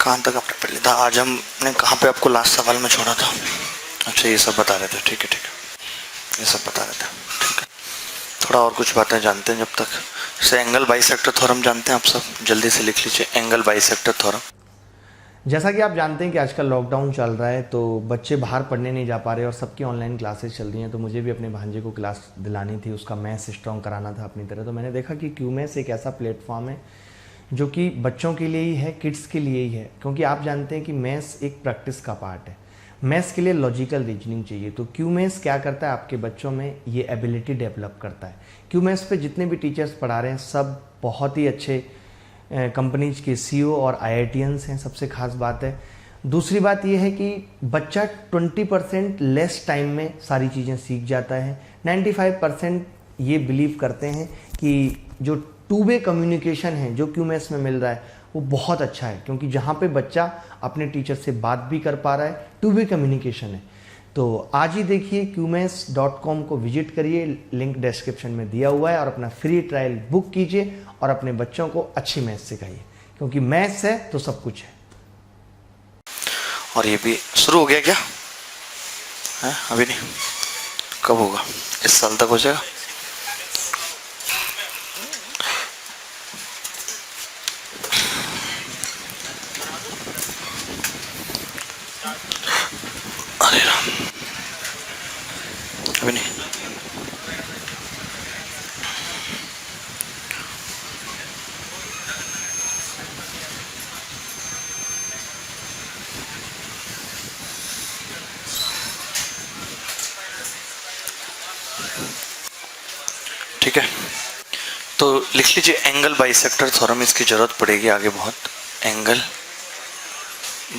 कहाँ तक आपने पढ़ लिया था? आज हमने कहाँ पे आपको लास्ट सवाल में छोड़ा था? अच्छा, ये सब बता रहे थे। ठीक है ठीक है, ये सब बता रहे थे। ठीक है, थोड़ा और कुछ बातें जानते हैं जब तक। जैसे एंगल बाइसेक्टर थ्योरम जानते हैं आप सब? जल्दी से लिख लीजिए, एंगल बाइसेक्टर थ्योरम। जैसा कि आप जानते हैं कि आजकल लॉकडाउन चल रहा है, तो बच्चे बाहर पढ़ने नहीं जा पा रहे और सबकी ऑनलाइन क्लासेस चल रही हैं। तो मुझे भी अपने भांजे को क्लास दिलानी थी, उसका मैथ्स स्ट्रॉन्ग कराना था अपनी तरह। तो मैंने देखा कि क्यूमैथ्स एक ऐसा प्लेटफॉर्म है जो कि बच्चों के लिए ही है, किड्स के लिए ही है। क्योंकि आप जानते हैं कि मैथ्स एक प्रैक्टिस का पार्ट है। मैथ्स के लिए लॉजिकल रीजनिंग चाहिए, तो क्यूमैथ्स क्या करता है, आपके बच्चों में ये एबिलिटी डेवलप करता है। क्यूमैथ्स पे जितने भी टीचर्स पढ़ा रहे हैं सब बहुत ही अच्छे कंपनीज के सीईओ और आईआईटीएंस हैं, सबसे खास बात है। दूसरी बात यह है कि बच्चा 20% लेस टाइम में सारी चीज़ें सीख जाता है। 95% ये बिलीव करते हैं कि जो टू वे कम्युनिकेशन है जो क्यूमैथ्स में मिल रहा है वो बहुत अच्छा है, क्योंकि जहाँ पे बच्चा अपने टीचर से बात भी कर पा रहा है, टू वे कम्युनिकेशन है। तो आज ही देखिए, qmaths.com को विजिट करिए, लिंक डिस्क्रिप्शन में दिया हुआ है, और अपना फ्री ट्रायल बुक कीजिए और अपने बच्चों को अच्छी मैथ्स सिखाइए, क्योंकि मैथ्स है तो सब कुछ है। और ये भी शुरू हो गया क्या है? अभी नहीं, कब होगा? इस साल तक हो जाएगा? अरे राम, अभी नहीं। ठीक है, तो लिख लीजिए एंगल बाइसेक्टर थ्योरम, इसकी जरूरत पड़ेगी आगे बहुत। एंगल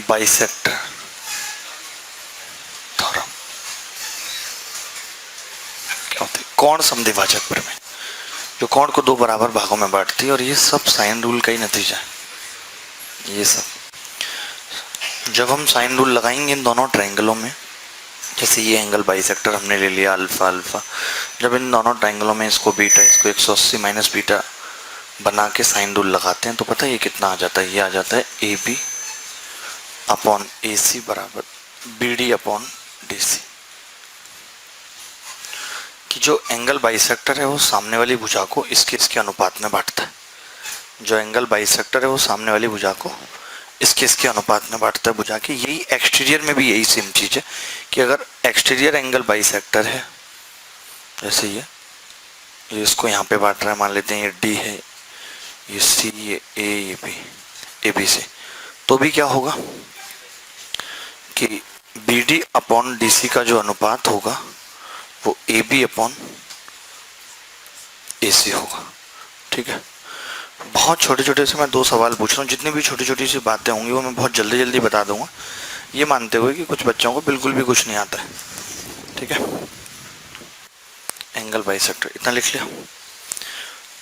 बाइसेक्टर थ्योरम क्या होता है? कोण समद्विभाजक प्रमेय, जो कोण को दो बराबर भागों में बांटती है। और ये सब साइन रूल का ही नतीजा है। ये सब जब हम साइन रूल लगाएंगे इन दोनों ट्रायंगलों में, जैसे ये एंगल बाइसेक्टर हमने ले लिया अल्फा अल्फा, जब इन दोनों ट्रायंगलों में इसको बीटा, इसको 180 माइनस बीटा बना के साइन रूल लगाते हैं, तो पता है ये कितना आ जाता है? ये आ जाता है A B upon A C बराबर B D upon D C. कि जो एंगल बाइसेक्टर है वो सामने वाली भुजा को इसके अनुपात में बांटता है। जो एंगल बाइसेक्टर है वो सामने वाली भुजा को इसके अनुपात में बांटता है भुजा की। यही एक्सटीरियर में भी यही सेम चीज है कि अगर एक्सटीरियर एंगल बाइसेक्टर है, जैसे ये इसको यहाँ पे बांट रहा है, मान लेते हैं ये डी है, ये सी, ये ए, ये बी, ए बी से, तो भी क्या होगा कि B D upon D C का जो अनुपात होगा वो ए बी अपॉन ए सी होगा। ठीक है, बहुत छोटे छोटे से मैं दो सवाल पूछ रहा हूँ, जितनी भी छोटी छोटी सी बातें होंगी वो मैं बहुत जल्दी जल्दी बता दूंगा, ये मानते हुए कि कुछ बच्चों को बिल्कुल भी कुछ नहीं आता है। ठीक है, एंगल बाइसेक्टर इतना लिख लिया।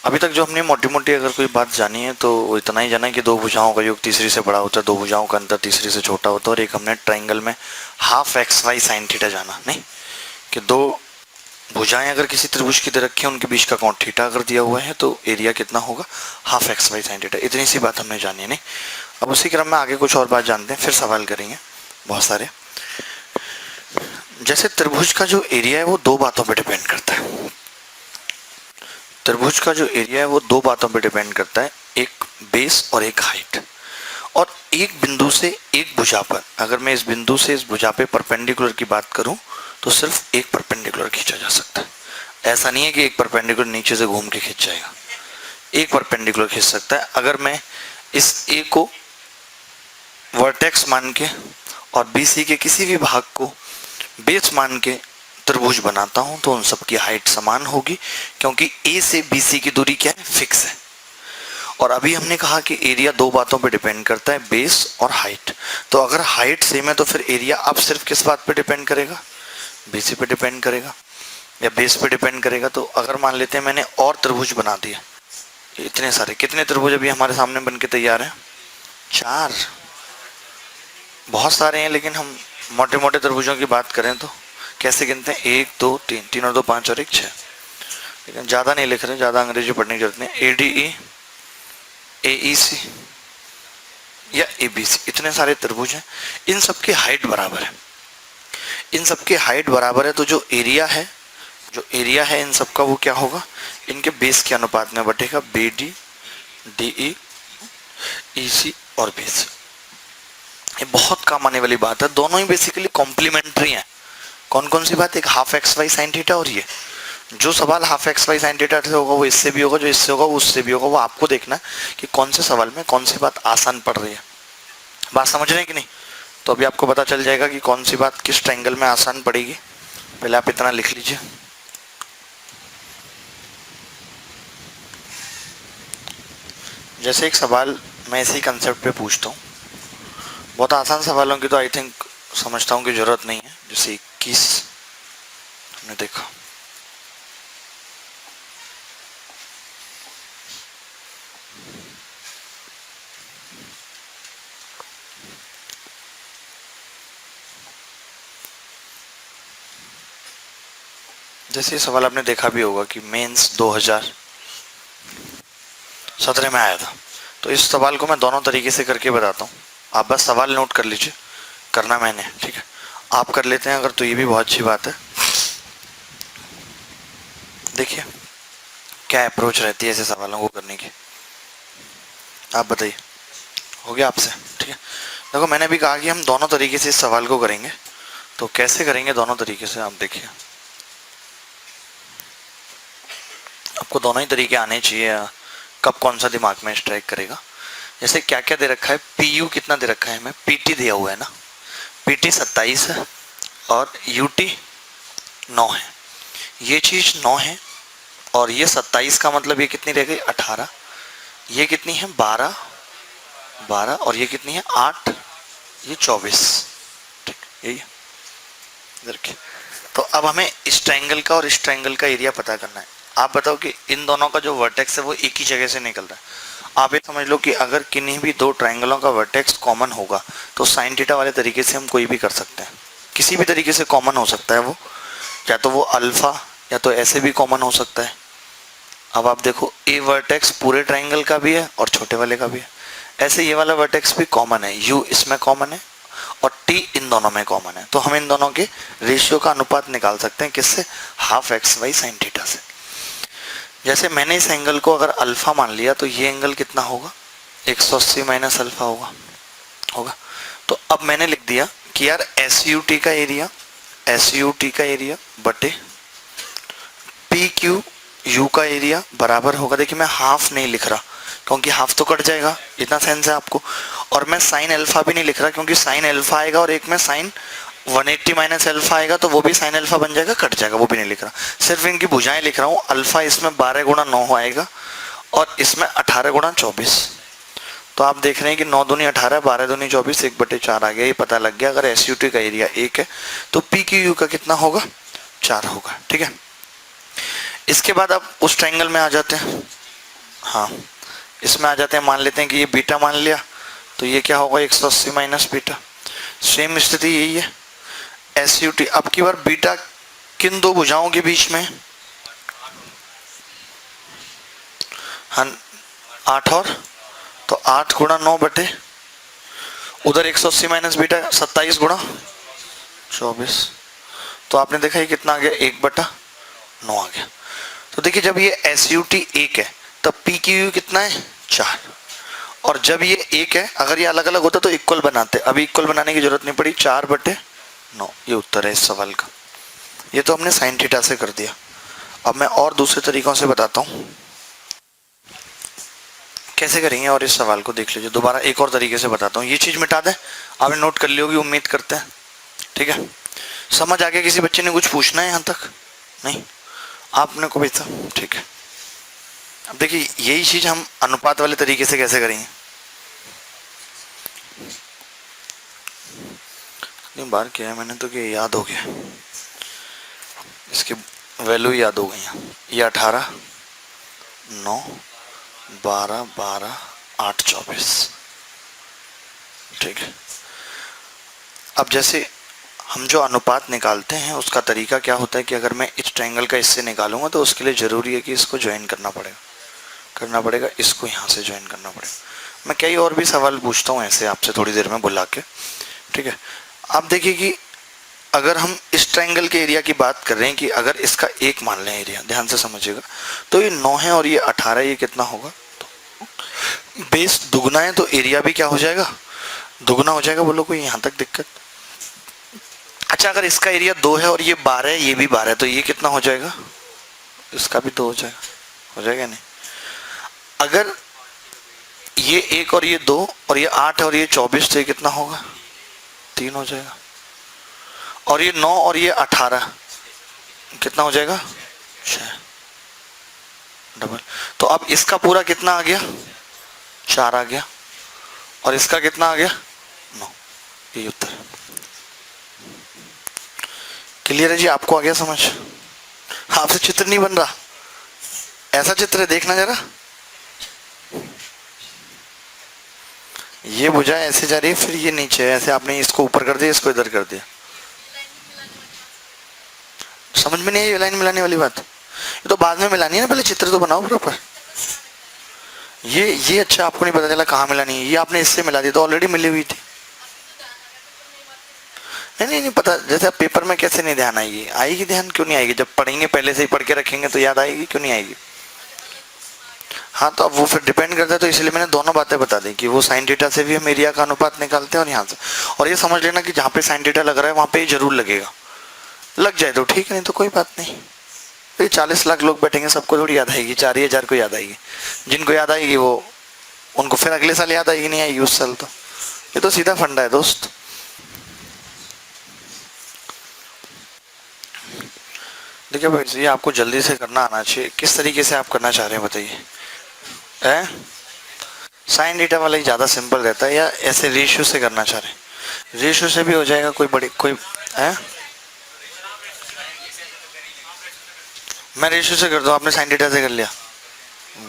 अभी तक जो हमने मोटी मोटी अगर कोई बात जानी है तो वो इतना ही जाना है कि दो भुजाओं का योग तीसरी से बड़ा होता है, दो भुजाओं का अंतर तीसरी से छोटा होता है। और एक हमने ट्राइंगल में half x y sine theta जाना, नहीं कि दो भुजाएं अगर किसी त्रिभुज की तरह रखी है, उनके बीच का कोण थीटा अगर दिया हुआ है तो एरिया कितना होगा? Half x y sine theta. इतनी सी बात हमने जानी है। नहीं, अब उसी क्रम में आगे कुछ और बात जानते हैं, फिर सवाल करेंगे बहुत सारे। जैसे त्रिभुज का जो एरिया है वो दो बातों पर डिपेंड करता है। त्रिभुज का जो एरिया है वो दो बातों पर डिपेंड करता है, एक बेस और एक हाइट। और एक बिंदु से एक भुजा पर, अगर मैं इस बिंदु से इस भुजा पे परपेंडिकुलर की बात करूं तो सिर्फ एक परपेंडिकुलर खींचा जा सकता है। ऐसा नहीं है कि एक परपेंडिकुलर नीचे से घूम के खींच जाएगा, एक परपेंडिकुलर खींच सकता है। अगर मैं इस ए को वर्टेक्स मान के और बीसी के किसी भी भाग को बेस मान के त्रिभुज बनाता हूं तो उन सब की हाइट समान होगी, क्योंकि ए से बीसी की दूरी क्या है? फिक्स है। और अभी हमने कहा कि एरिया दो बातों पे डिपेंड करता है, बेस और हाइट। तो अगर हाइट सेम है तो फिर एरिया अब सिर्फ किस बात पे डिपेंड करेगा? बीसी पे डिपेंड करेगा या बेस पे डिपेंड करेगा। तो अगर मान लेते हैं मैंने और त्रिभुज बना दिया, इतने सारे, कितने त्रिभुज अभी हमारे सामने बन के तैयार हैं? 4। बहुत सारे हैं, लेकिन हम मोटे मोटे त्रिभुजों की बात करें तो कैसे गिनते हैं? 1 2 3, 3 और 2 5 और 1 6। लेकिन ज़्यादा नहीं लिख रहे, ज़्यादा अंग्रेजी पढ़ने की जरूरत नहीं। ए डी ई, ए ई सी, या ABC, इतने सारे त्रिभुज हैं, इन सबकी हाइट बराबर है, इन सबकी हाइट बराबर है, तो जो एरिया है इन सबका वो क्या होगा, इनके बेस के अनुपात में बटेगा, BD DE EC और BC। ये बहुत काम आने वाली बात है, दोनों ही बेसिकली कॉम्प्लीमेंट्री हैं। कौन कौन सी बात, एक half x y sine theta, और ये जो सवाल half x y sine theta से होगा वो इससे भी होगा, जो इससे होगा वो उससे भी होगा। वो आपको देखना है कि कौन से सवाल में कौन सी बात आसान पड़ रही है। बात समझ रहे हैं कि नहीं? तो अभी आपको पता चल जाएगा कि कौन सी बात किस ट्रायंगल में आसान पड़ेगी। पहले आप इतना लिख लीजिए। जैसे एक सवाल मैं इसी कंसेप्ट पे पूछता हूँ, बहुत आसान सवालों की तो आई थिंक समझता हूँ कि जरूरत नहीं है। जैसे 21 हमने देखा, जैसे ये सवाल आपने देखा भी होगा कि मेंस 2017 में आया था। तो इस सवाल को मैं दोनों तरीके से करके बताता हूँ, आप बस सवाल नोट कर लीजिए, करना मैंने, ठीक है? आप कर लेते हैं अगर तो ये भी बहुत अच्छी बात है। देखिए क्या अप्रोच रहती है ऐसे सवालों को करने की, आप बताइए, हो गया आपसे? ठीक है, देखो मैंने भी कहा कि हम दोनों तरीके से इस सवाल को करेंगे, तो कैसे करेंगे दोनों तरीके से आप देखिए। आपको दोनों ही तरीके आने चाहिए, कब कौन सा दिमाग में स्ट्राइक करेगा। जैसे क्या क्या दे रखा है, PU कितना दे रखा है हमें, PT दिया हुआ है ना, PT 27 है और UT 9 है। ये चीज 9 है और ये 27 का मतलब ये कितनी रह गई, 18। ये कितनी है, 12 और ये कितनी है, 8, ये 24। ठीक, यही है। देखिए तो अब हमें इस ट्रायंगल का और इस ट्रायंगल का एरिया पता करना है। आप बताओ कि इन दोनों का जो वर्टेक्स है वो एक ही जगह से निकल रहा है। आप ये समझ लो कि अगर किन्हीं भी दो ट्रायंगलों का वर्टेक्स कॉमन होगा तो साइन थीटा वाले तरीके से हम कोई भी कर सकते हैं, किसी भी तरीके से कॉमन हो सकता है वो, या तो वो अल्फा या तो ऐसे भी कॉमन हो सकता है। अब आप देखो ए वर्टेक्स पूरे ट्रायंगल का भी है और छोटे वाले का भी है, ऐसे ये वाला वर्टेक्स भी कॉमन है, यू इसमें कॉमन है और टी इन दोनों में कॉमन है। तो हम इन दोनों के रेशियो का अनुपात निकाल सकते हैं, किससे, half x y sine theta से। जैसे मैंने इस एंगल को अगर अल्फा मान लिया तो ये एंगल कितना होगा, 180 माइनस अल्फा होगा। तो अब मैंने लिख दिया कि यार एस यू टी का एरिया बटे पी क्यू यू का एरिया बराबर होगा, देखिए मैं हाफ नहीं लिख रहा क्योंकि हाफ तो कट जाएगा, इतना सेंस है आपको। और मैं साइन अल्फा भी नहीं लिख रहा क्योंकि साइन अल्फा आएगा और एक में साइन 180 माइनस अल्फा आएगा तो वो भी साइन अल्फा बन जाएगा, कट जाएगा, वो भी नहीं लिख रहा। सिर्फ इनकी भुजाएं लिख रहा हूँ। अल्फा इसमें 12 गुणा 9 आएगा और इसमें 18 गुणा 24। तो आप देख रहे हैं कि 9 दूनी 18, 12 दूनी 24, 1/4 आ गया। ये पता लग गया अगर एस यू टी का एरिया 1 है तो पी क्यू यू का कितना होगा, 4 होगा। ठीक है, इसके बाद आप उस ट्रायंगल में आ जाते हैं, हाँ इसमें आ जाते हैं। मान लेते हैं कि ये बीटा मान लिया तो ये क्या होगा, 180 माइनस बीटा। सेम स्थिति यही है एस यू टी। अब की बार बीटा किन दो भुजाओं के बीच में, हाँ 8 और, तो 8 गुणा 9 बटे उधर 180 माइनस बीटा 27 गुणा 24। तो आपने देखा ये कितना आ गया, 1/9 आ गया। तो देखिए जब ये एस यू टी 1 है तब पी क्यू यू कितना है, 4। और जब ये 1 है, अगर ये अलग अलग होता तो इक्वल बनाते, अभी इक्वल बनाने की जरूरत नहीं पड़ी, 4/9 ये उत्तर है इस सवाल का। ये तो हमने साइन थीटा से कर दिया। अब मैं और दूसरे तरीकों से बताता हूँ कैसे करेंगे, और इस सवाल को देख लीजिए। दोबारा एक और तरीके से बताता हूँ, ये चीज मिटा दें, आपने नोट कर ली होगी उम्मीद करते हैं। ठीक है, समझ आ गया? किसी बच्चे ने कुछ पूछना है यहाँ तक? नहीं, आपने को भी था, ठीक है। अब देखिए यही चीज हम अनुपात वाले तरीके से कैसे करेंगे। बार किया है मैंने तो कि याद हो गया, इसकी वैल्यू याद हो गई। ये 18, 9, 12, 12, 8, 24। ठीक है, अब जैसे हम जो अनुपात निकालते हैं उसका तरीका क्या होता है कि अगर मैं इस ट्रायंगल का इससे निकालूंगा तो उसके लिए जरूरी है कि इसको ज्वाइन करना पड़ेगा, इसको यहाँ से ज्वाइन करना पड़ेगा। मैं कई और भी सवाल पूछता हूँ ऐसे आपसे थोड़ी देर में बुला के, ठीक है। आप देखिए कि अगर हम इस ट्रायंगल के एरिया की बात कर रहे हैं कि अगर इसका एक मान लें एरिया, ध्यान से समझिएगा, तो ये 9 है और ये 18, ये कितना होगा? बेस दुगना है तो एरिया भी क्या हो जाएगा? दुगना हो जाएगा। बोलो कोई यहाँ तक दिक्कत? अच्छा, अगर इसका एरिया 2 है और ये 12 है, ये भी 12 है, तो ये कितना हो जाएगा? इसका भी 2 हो जाएगा, हो जाएगा नहीं? अगर ये 1 और ये 2 और ये 8 है और ये 24, तो ये कितना होगा? 3 हो जाएगा। और ये 9 और ये 18 कितना हो जाएगा? 6 डबल। तो अब इसका पूरा कितना आ गया? 4 आ गया। और इसका कितना आ गया? 9। ये उत्तर है। क्लियर है जी? आपको आ गया समझ? आपसे चित्र नहीं बन रहा, ऐसा चित्र है, देखना जरा। ये भुजा ऐसे जा रही है, फिर ये नीचे ऐसे, आपने इसको ऊपर कर दिया, इसको इधर कर दिया। समझ में नहीं आई लाइन मिलाने वाली बात? ये तो बाद में मिलानी है ना, पहले चित्र तो बनाओ प्रॉपर। ये अच्छा आपको नहीं पता चला कहाँ मिलानी है, ये आपने इससे मिला दी तो ऑलरेडी मिली हुई थी। नहीं पता, जैसे आप पेपर में कैसे नहीं ध्यान आएगी? आएगी, ध्यान क्यों नहीं आएगी? जब पढ़ेंगे पहले से ही पढ़ के रखेंगे तो याद आएगी, क्यों नहीं आएगी? हाँ, तो अब वो फिर डिपेंड करता है, तो इसलिए मैंने दोनों बातें बता दी कि वो साइन थीटा से भी हम एरिया का अनुपात निकालते हैं और यहाँ से। और ये समझ लेना कि जहाँ पे साइन थीटा लग रहा है वहाँ पे जरूर लगेगा, लग जाए तो ठीक है, नहीं तो कोई बात नहीं। तो 40 लाख लोग बैठेंगे, सबको थोड़ी याद आएगी, 4 ही हजार को याद आएगी। जिनको याद आएगी वो, उनको फिर अगले साल याद आएगी, नहीं आएगी उस साल। तो ये तो सीधा फंडा है दोस्त। देखिए भाई, ये आपको जल्दी से करना आना चाहिए। किस तरीके से आप करना चाह रहे हैं बताइए? साइन थीटा वाला ही ज़्यादा सिंपल रहता है, या ऐसे रेशियो से करना चाह रहे हैं? रेशियो से भी हो जाएगा, कोई बड़ी कोई है। मैं रेशियो से कर दूँ, आपने साइन थीटा से कर लिया,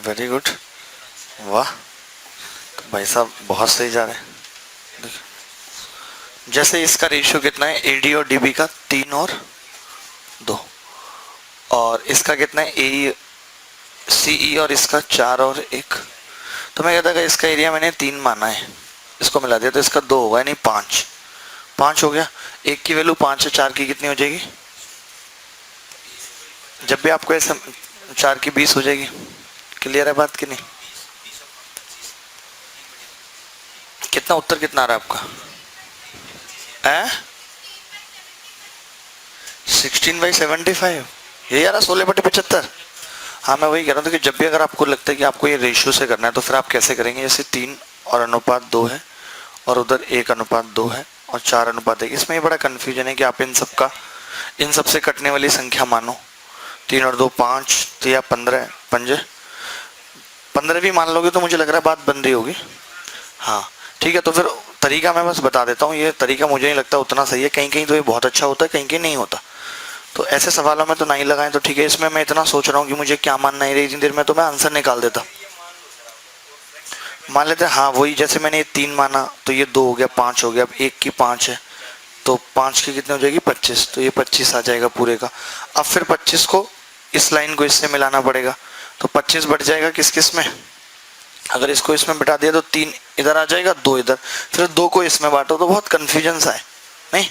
वेरी गुड, वाह। तो भाई साहब बहुत सही जा रहे हैं। जैसे इसका रेशियो कितना है, एडी और डीबी का 3 और 2, और इसका कितना है, ए सीई और इसका 4 और 1। तो मैं कहता था इसका एरिया मैंने 3 माना है, इसको मिला दिया तो इसका 2 होगा, नहीं 5 हो गया। 1 की वैल्यू 5 है, 4 की कितनी हो जाएगी? जब भी आपको ऐसे 4 की 20 हो जाएगी। क्लियर है बात कि नहीं? कितना उत्तर कितना आ रहा है आपका? 16/75 ये यार 16/75। हाँ, मैं वही कह रहा था कि जब भी अगर आपको लगता है कि आपको ये रेशियो से करना है तो फिर आप कैसे करेंगे? जैसे 3 और अनुपात 2 है और उधर 1 अनुपात 2 है और 4 अनुपात 1। इसमें ये बड़ा कन्फ्यूजन है कि आप इन सब से कटने वाली संख्या मानो। 3 और 2 5, तो या 15 15 भी मान लोगे तो मुझे लग रहा है बात बन रही होगी। हाँ ठीक है, तो फिर तरीका मैं बस बता देता हूँ। ये तरीका मुझे नहीं लगता उतना सही है, कहीं कहीं तो ये बहुत अच्छा होता है, कहीं कहीं नहीं होता। तो ऐसे सवालों में तो नहीं लगाएं तो ठीक है। इसमें मैं इतना सोच रहा हूँ कि मुझे क्या मानना है, इतनी देर में तो मैं आंसर निकाल देता। मान लेते हैं, हाँ वही, जैसे मैंने ये 3 माना तो ये 2 हो गया, 5 हो गया। अब 1 की 5 है तो 5 की कितनी हो जाएगी? 25। तो ये 25 आ जाएगा पूरे का। अब फिर 25 को इस लाइन को इससे मिलाना पड़ेगा, तो 25 बढ़ जाएगा किस किस में? अगर इसको इसमें बिठा दिया तो 3 इधर आ जाएगा, 2 इधर, फिर 2 को इसमें बांटो तो बहुत कन्फ्यूजन सा है। नहीं,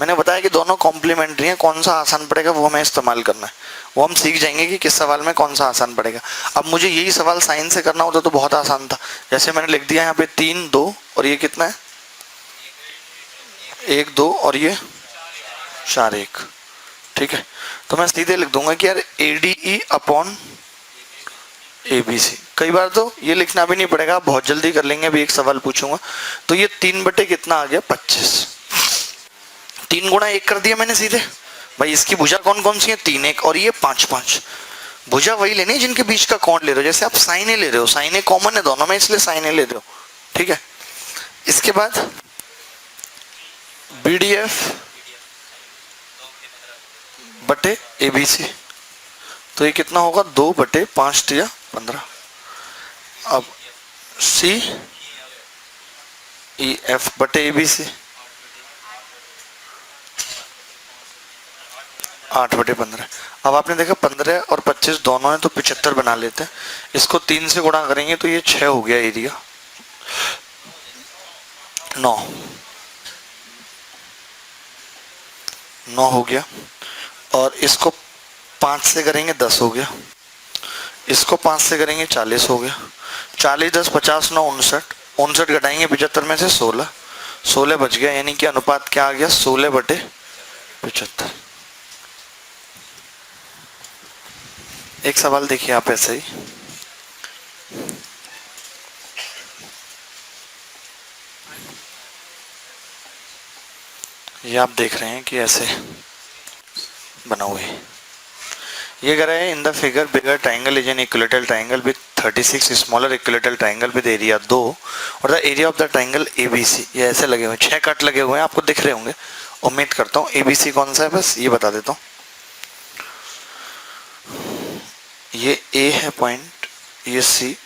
मैंने बताया कि दोनों कॉम्प्लीमेंट्री हैं, कौन सा आसान पड़ेगा वो हमें इस्तेमाल करना है। वो हम सीख जाएंगे कि किस सवाल में कौन सा आसान पड़ेगा। अब मुझे यही सवाल साइन से करना होता तो बहुत आसान था। जैसे मैंने लिख दिया यहाँ पे 3 2 और ये कितना है? 1 2 और ये 4 1। ठीक है, तो मैं सीधे लिख दूंगा कि यार ADE अपॉन ABC। कई बार तो ये लिखना भी नहीं पड़ेगा, बहुत जल्दी कर लेंगे। अभी एक सवाल पूछूंगा तो ये 3 बटे कितना आ गया? 25। 3 गुणा 1 कर दिया मैंने सीधे। भाई इसकी भुजा कौन कौन सी है? 3 1 और ये 5 5। भुजा वही लेनी है जिनके बीच का कोण ले रहे हो। जैसे आप साइन ए ले रहे हो, साइन ए कॉमन है दोनों में, इसलिए साइन ए ले रहे हो। ठीक है, इसके बाद BDF बटे ABC, तो ये कितना होगा? 2 बटे 5 या 15। अब CEF बटे ABC 8 बटे 15। अब आपने देखा 15 और 25 दोनों है तो 75 बना लेते हैं। इसको 3 से गुणा करेंगे तो ये 6 हो गया एरिया। 9, 9 हो गया। और इसको 5 से करेंगे 10 हो गया, इसको 5 से करेंगे 40 हो गया। 40 10 50 9 59, 59 घटाएंगे 75 में से 16, 16 बच गया, यानी कि अनुपात क्या आ गया 16/75। एक सवाल देखिए आप ऐसे ही, ये आप देख रहे हैं कि ऐसे बना हुआ है। ये कह रहा है in the figure bigger triangle is an equilateral triangle with 36 smaller equilateral triangle with area 2 और the area of the triangle ABC. ये ऐसे लगे हुए हैं, 6 कट लगे हुए हैं, आपको दिख रहे होंगे, उम्मीद करता हूँ। एबीसी कौन सा है बस ये बता देता हूँ। ये ए है पॉइंट, ये सी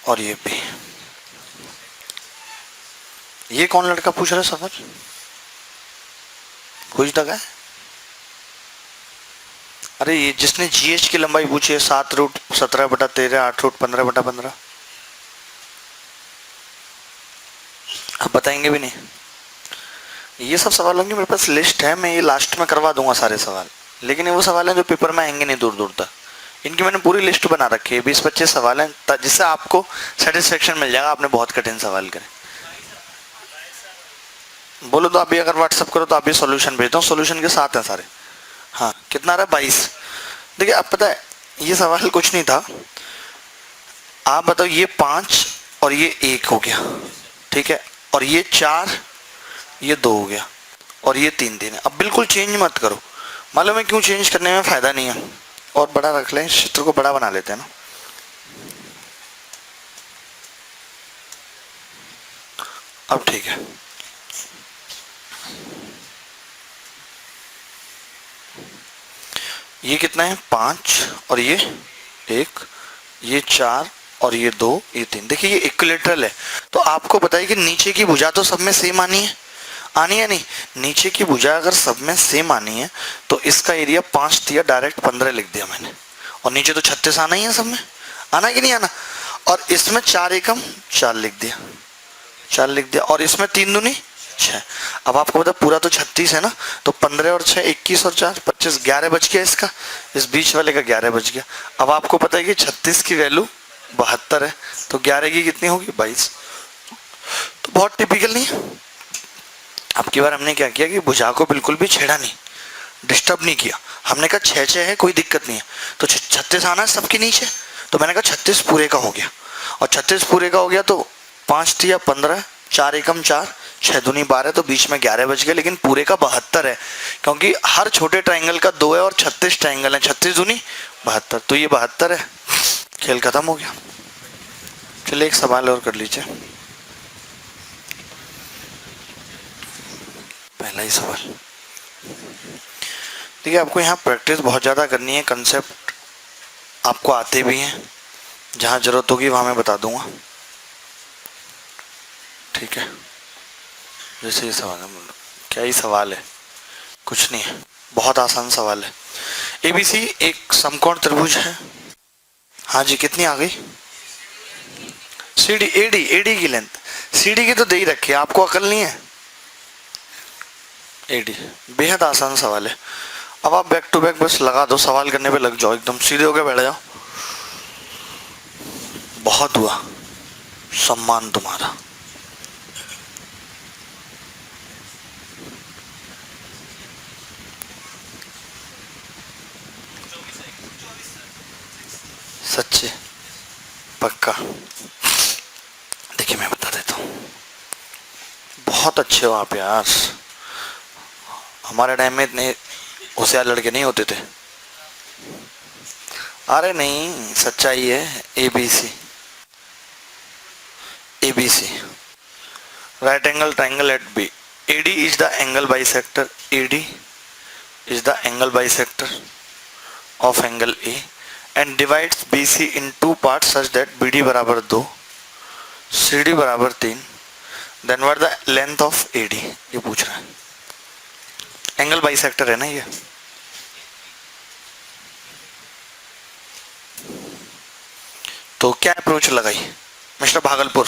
और ये बी। ये कौन लड़का पूछ रहा है सवाल, कुछ तक है? अरे ये जिसने जीएच की लंबाई पूछी है 7√17/13, 8√15/15, आप बताएंगे भी नहीं। ये सब सवालों की मेरे पास लिस्ट है, मैं ये लास्ट में करवा दूंगा सारे सवाल, लेकिन ये वो सवाल हैं जो पेपर में आएंगे नहीं दूर दूर तक। इनकी मैंने पूरी लिस्ट बना रखी है, 20-25 सवाल हैं, जिससे आपको सेटिस्फेक्शन मिल जाएगा आपने बहुत कठिन सवाल करे। बोलो तो अभी अगर व्हाट्सअप करो तो आप भी सॉल्यूशन भेजता हूँ, सॉल्यूशन के साथ हैं सारे। हाँ कितना रहा 22। देखिए अब पता है ये सवाल कुछ नहीं था, आप बताओ ये 5 और ये 1 हो गया, ठीक है, और ये 4 ये 2 हो गया और ये 3 है। अब बिल्कुल चेंज मत करो, मालूम है क्यों चेंज करने में फायदा नहीं है, और बड़ा रख लें, चित्र को बड़ा बना लेते हैं ना। अब ठीक है, ये कितना है 5 और ये 1, ये 4 और ये 2 ये 3। देखिए ये इक्विलेटरल है, तो आपको बताइए कि नीचे की भुजा तो सब में सेम आनी है, आनी है नहीं? नीचे की भुजा अगर सब में सेम आनी है तो इसका एरिया 5 दिया, डायरेक्ट 15 लिख दिया मैंने, और नीचे तो 36 आना ही है, सब में आना कि नहीं आना? और इसमें 4 एकम 4 लिख दिया, 4 लिख दिया, और इसमें 3 दूनी 6। अब आपको पता पूरा तो 36 है ना, तो 15 और 6 21 और 4 25, 11 बच गया इसका, इस बीच वाले का 11 बच गया। अब आपको पता है कि 36 की वैल्यू 72 है, तो 11 की कितनी होगी 22। तो बहुत टिपिकल नहीं है। अब की बार हमने क्या किया कि भुजा को बिल्कुल भी छेड़ा नहीं, डिस्टर्ब नहीं किया, हमने कहा 6 है कोई दिक्कत नहीं है, तो 36 आना है सबके नीचे, तो मैंने कहा 36 पूरे का हो गया, और 36 पूरे का हो गया तो 5 दिया 15, 4 एकम 4, 6 दूनी 12, तो बीच में 11 बच गए, लेकिन पूरे का 72 है, क्योंकि हर छोटे ट्राइंगल का 2 है और 36 ट्राइंगल है, 36 दूनी 72, तो ये 72 है। खेल खत्म हो गया। चलिए एक सवाल और कर लीजिए, पहला ही सवाल। देखिए आपको यहाँ प्रैक्टिस बहुत ज़्यादा करनी है, कंसेप्ट आपको आते भी हैं, जहाँ ज़रूरत होगी वहाँ मैं बता दूंगा, ठीक है। जैसे ये सवाल है, क्या ही सवाल है, कुछ नहीं है, बहुत आसान सवाल है। एबीसी एक समकोण त्रिभुज है, हाँ जी, कितनी आ गई? सीडी एडी, एडी की लेंथ, सीडी की तो दे ही रखी है, आपको अकल नहीं है। एडी बेहद आसान सवाल है। अब आप बैक टू बैक बस लगा दो, सवाल करने पे लग जाओ, एकदम सीधे होकर बैठ जाओ। बहुत हुआ, सम्मान तुम्हारा। सच्चे पक्का। देखिए मैं बता देता हूँ, बहुत अच्छे हो आप यार, हमारे टाइम में इतने होशियार लड़के नहीं होते थे। अरे नहीं, सच्चाई है। ABC, ABC right angle triangle at B, AD is the angle bisector, AD is the angle bisector of angle A and divides BC in 2 parts such that BD बराबर 2, सीडी बराबर 3, then what the length of AD. ये पूछ रहा है, angle bisector है ना ये। तो क्या अप्रोच लगाई मिस्टर भागलपुर?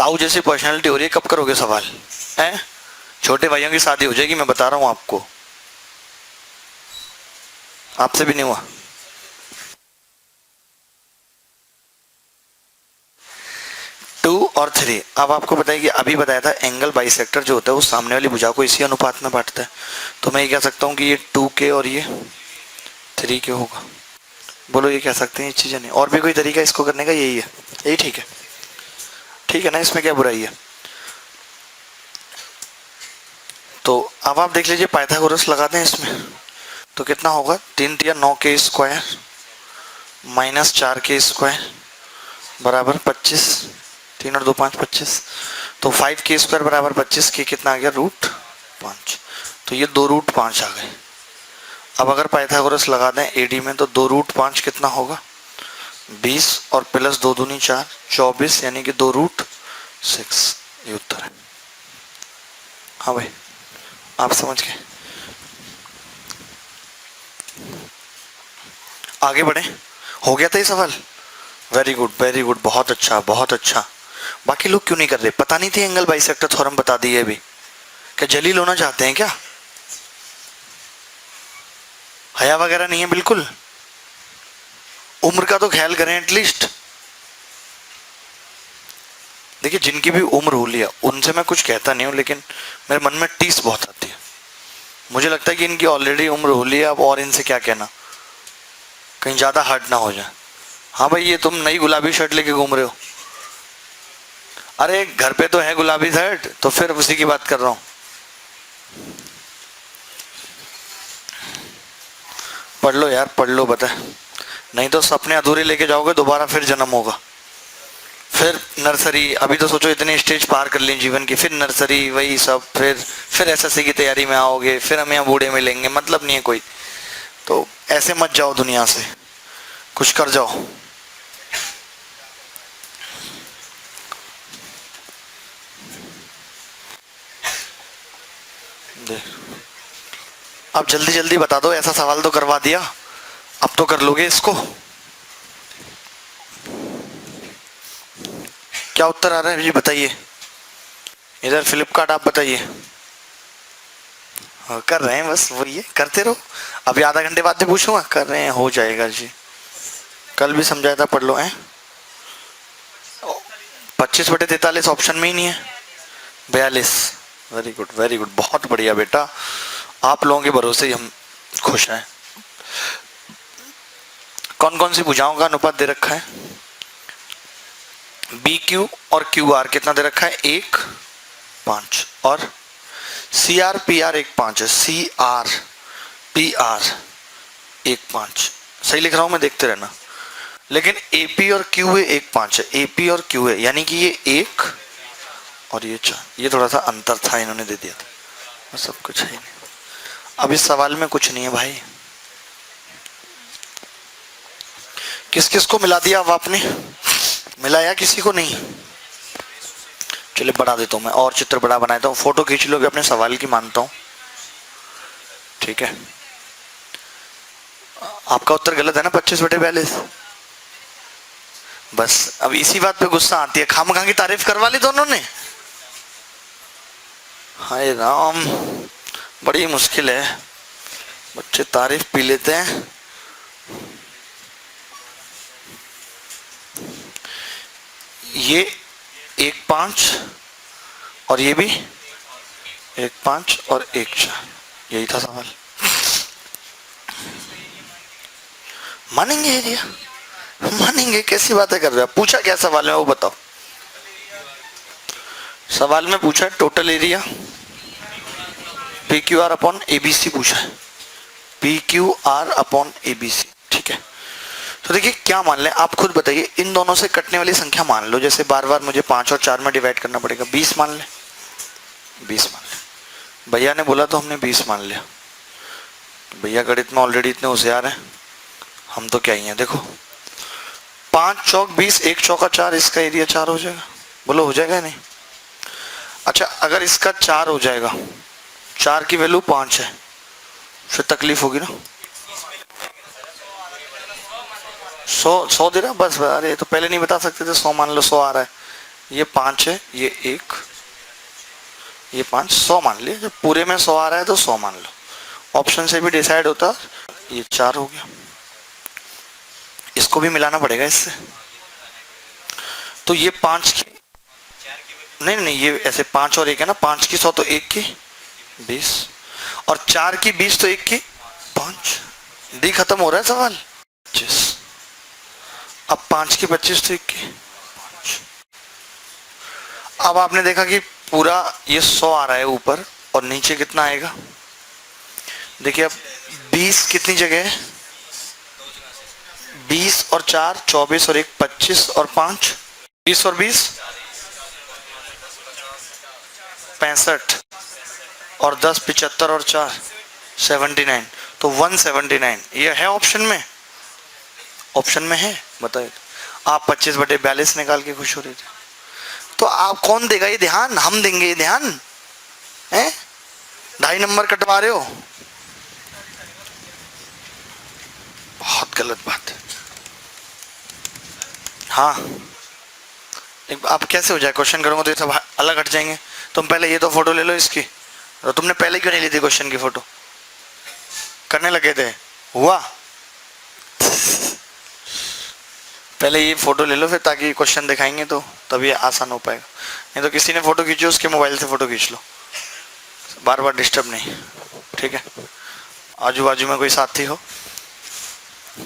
ताऊ जैसी पर्सनैलिटी हो रही है, कब करोगे सवाल हैं? छोटे भाइयों की शादी हो जाएगी, मैं बता रहा हूं आपको, आपसे भी नहीं हुआ। टू और थ्री। अब आपको बताइए कि अभी बताया था एंगल बाइसेक्टर जो होता है वो सामने वाली भुजा को इसी अनुपात में बांटता है, तो मैं ये कह सकता हूँ कि ये 2K और ये 3K होगा। बोलो ये कह सकते हैं ये चीजें नहीं, और भी कोई तरीका इसको करने का? यही है, यही ठीक है, ठीक है ना, इसमें क्या बुराई है? तो अब आप देख लीजिए, पाइथागोरस लगाते हैं इसमें, तो कितना होगा? 3×9K² माइनस 4K² बराबर 25, 3 और 2 5 25, तो 5K² बराबर 25, के कितना आ गया? √5। तो ये 2√5 आ गए। अब अगर पाइथागोरस लगा दें एडी में, तो 2√5 कितना होगा? 20 और प्लस 2 दूनी 4, 24, यानी कि 2√6। ये उत्तर है। हाँ भाई, आप समझ गए। आगे बढ़े, हो गया था ये सवाल? वेरी गुड, वेरी गुड, बहुत अच्छा, बहुत अच्छा। बाकी लोग क्यों नहीं कर रहे? पता नहीं थी एंगल बाइसेक्टर थ्योरम बता दिए अभी? क्या जलील होना चाहते हैं क्या? हया वगैरह नहीं है बिल्कुल? उम्र का तो ख्याल करें एटलीस्ट। देखिए, जिनकी भी उम्र हो लिया उनसे मैं कुछ कहता नहीं हूं, लेकिन मेरे मन में टीस बहुत आती है। मुझे लगता है कि इनकी ऑलरेडी उम्र हो लिया, अब और इनसे क्या कहना, कहीं ज्यादा हर्ट ना हो जाए। हाँ भाई, ये तुम नई गुलाबी शर्ट लेके घूम रहे हो। अरे घर पे तो है गुलाबी शर्ट, तो फिर उसी की बात कर रहा हूं। पढ़ लो यार, पढ़ लो, बता, नहीं तो सपने अधूरे लेके जाओगे, दोबारा फिर जन्म होगा, फिर नर्सरी। अभी तो सोचो इतने स्टेज पार कर लें जीवन की, फिर नर्सरी, वही सब, फिर एसएससी की तैयारी में आओगे, फिर हम यहाँ बूढ़े मिलेंगे, मतलब नहीं है कोई। तो ऐसे मत जाओ दुनिया से, कुछ कर जाओ। अब जल्दी जल्दी बता दो, ऐसा सवाल तो करवा दिया, अब तो कर लोगे इसको। क्या उत्तर आ रहा है जी, बताइए। इधर फ्लिपकार्ट आप बताइए। हाँ, कर रहे हैं, बस वही है, करते रहो। अभी आधा घंटे बाद भी पूछूंगा, कर रहे हैं, हो जाएगा जी। कल भी समझाया था, पढ़ लो। हैं 25/43 ऑप्शन में ही नहीं है, 42। वेरी गुड, वेरी गुड, बहुत बढ़िया बेटा, आप लोगों के भरोसे ही हम खुश हैं। कौन कौन सी भुजाओं का अनुपात दे रखा है? BQ और QR कितना दे रखा है? 1 5, और CR PR 1 5 है। CR PR 1 5 सही लिख रहा हूं मैं, देखते रहना। लेकिन AP और QA 1 5 है। AP और QA यानी कि ये 1 और ये 4, ये थोड़ा सा अंतर था, इन्होंने दे दिया था, और सब कुछ है नहीं। अब इस सवाल में कुछ नहीं है भाई। किस किस को मिला दिया अब आपने? मिलाया किसी को नहीं? चलिए बढ़ा देता हूं मैं, और चित्र बड़ा बना देता हूं, फोटो खींच लोगे अपने सवाल की, मानता हूं, ठीक है। आपका उत्तर गलत है ना, 25/42। बस अब इसी बात पे गुस्सा आती है, खामखा की तारीफ करवा ली दोनों ने। हाय राम, बड़ी मुश्किल है, बच्चे तारीफ पी लेते हैं। ये 1 5 और ये भी 1 5 और 1 4, यही था सवाल। मानेंगे एरिया? मानेंगे? कैसी बातें कर रहे हो? पूछा क्या सवाल में वो बताओ। सवाल में पूछा total area PQR upon ABC पूछा है, PQR अपॉन ABC, ठीक है। तो देखिए क्या मान लें, आप खुद बताइए, इन दोनों से कटने वाली संख्या मान लो, जैसे बार बार मुझे 5 और 4 में डिवाइड करना पड़ेगा, 20 मान लें, 20 मान लें। भैया ने बोला तो हमने 20 मान लिया। भैया गणित में ऑलरेडी इतने होशियार हैं, हम तो क्या ही हैं। देखो 5 चौक 20, 1 चौका 4, इसका एरिया 4 हो जाएगा। बोलो हो जाएगा नहीं? अच्छा, अगर इसका 4 हो जाएगा, 4 की वैल्यू 5 है, फिर तकलीफ होगी ना। 100 दे रहा बस। अरे तो पहले नहीं बता सकते थे, 100 मान लो, 100 आ रहा है, ये 5 है, ये 1, ये 5, 100 मान लिया। जब पूरे में 100 आ रहा है तो 100 मान लो। ऑप्शन से भी डिसाइड होता। ये 4 हो गया, इसको भी मिलाना पड़ेगा इससे। तो ये 5 की, नहीं नहीं, ये ऐसे 5 और 1 है ना, 5 की 100 तो 1 की 20, और 4 की 20 तो 1 की 5। डी खत्म हो रहा है सवाल। 25, अब 5 की 25 तो 1 की 5। अब आपने देखा कि पूरा ये 100 आ रहा है ऊपर, और नीचे कितना आएगा। देखिए अब 20 कितनी जगह है, 20 और 4 24 और 1 25 और 5 20 और 20 65 और 10 75 और 4 79, तो 179 ये है ऑप्शन में। ऑप्शन में है, बताइए। आप 25/42 निकाल के खुश हो रहे थे, तो आप कौन देगा ये ध्यान, हम देंगे ये ध्यान है। 2.5 नंबर कटवा रहे हो, बहुत गलत बात है। हाँ, एक आप कैसे हो जाए, क्वेश्चन करूंगा तो ये सब अलग हट जाएंगे। तुम पहले ये तो फोटो ले लो इसकी, तो तुमने पहले क्यों नहीं ली थी क्वेश्चन की फोटो, करने लगे थे, हुआ। पहले ये फोटो ले लो, फिर ताकि क्वेश्चन दिखाएंगे तो तभी आसान हो पाएगा। नहीं तो किसी ने फोटो खींची, उसके मोबाइल से फोटो खींच लो, बार बार डिस्टर्ब नहीं, ठीक है। आजू बाजू में कोई साथी हो,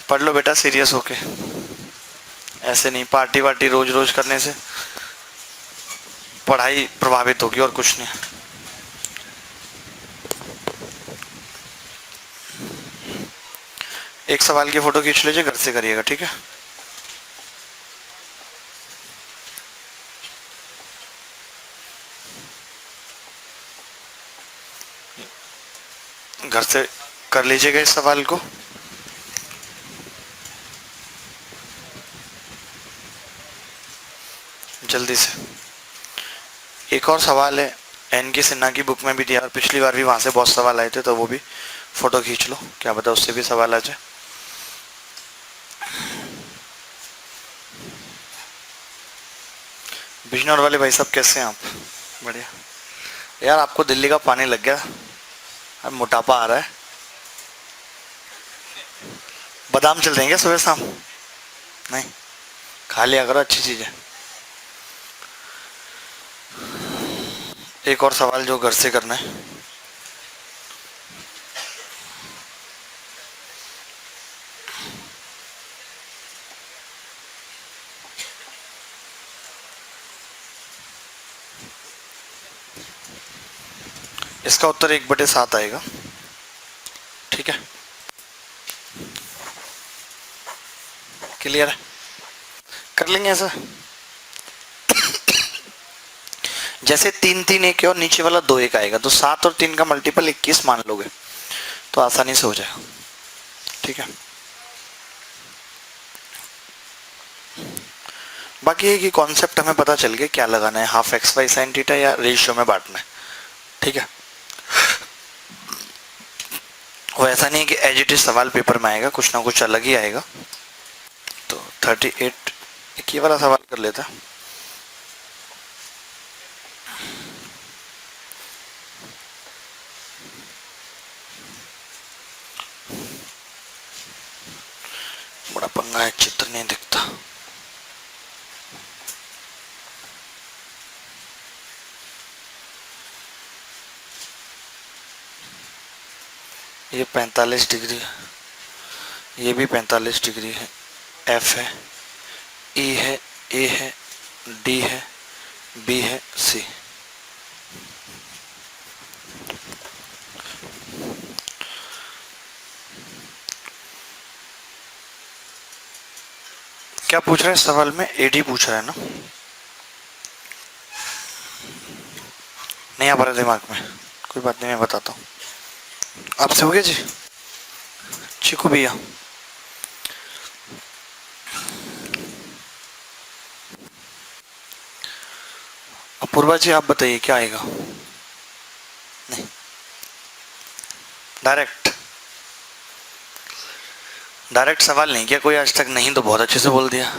पढ़ लो बेटा सीरियस होके, ऐसे नहीं पार्टी वार्टी रोज रोज करने से पढ़ाई प्रभावित होगी और कुछ नहीं। एक सवाल की फोटो खींच लीजिए, घर से करिएगा, ठीक है। घर से कर लीजिएगा इस सवाल को। जल्दी से। एक और सवाल है, एन की सिन्हा की बुक में भी दिया, और पिछली बार भी वहां से बहुत सवाल आए थे, तो वो भी फोटो खींच लो, क्या पता उससे भी सवाल आ जाए। बिजनौर वाले भाई साहब कैसे हैं आप, बढ़िया। यार आपको दिल्ली का पानी लग गया, अब मोटापा आ रहा है। बादाम चल देंगे सुबह शाम, नहीं खा लिया करो, अच्छी चीज है। एक और सवाल जो घर से करना है, इसका उत्तर 1/7 आएगा, ठीक है। क्लियर है, कर लेंगे ऐसा। जैसे 3 3 1 है और नीचे वाला 2 1 आएगा, तो 7 और 3 का मल्टीपल 21 मान लोगे तो आसानी से हो जाएगा, ठीक है। बाकी ये कि कॉन्सेप्ट हमें पता चल गया क्या लगाना है, half x y sine theta या रेशियो में बांटना है, ठीक है। वो ऐसा नहीं है कि एज इट इज सवाल पेपर में आएगा, कुछ ना कुछ अलग ही आएगा। तो 38 एक ये वाला सवाल कर लेता। बड़ा पंगा है, चित्र नहीं दिखता। ये 45 डिग्री है, ये भी 45 डिग्री है। एफ है, ई है, ए है, डी है, बी है, सी। क्या पूछ रहे हैं सवाल में, एडी पूछ रहा है ना, नहीं आ पा रहा दिमाग में, कोई बात नहीं मैं बताता हूँ। आपसे हो गया जी, चीकू भैया। अपूर्वा जी आप बताइए क्या आएगा। नहीं, डायरेक्ट सवाल नहीं किया कोई आज तक, नहीं तो बहुत अच्छे से बोल दिया।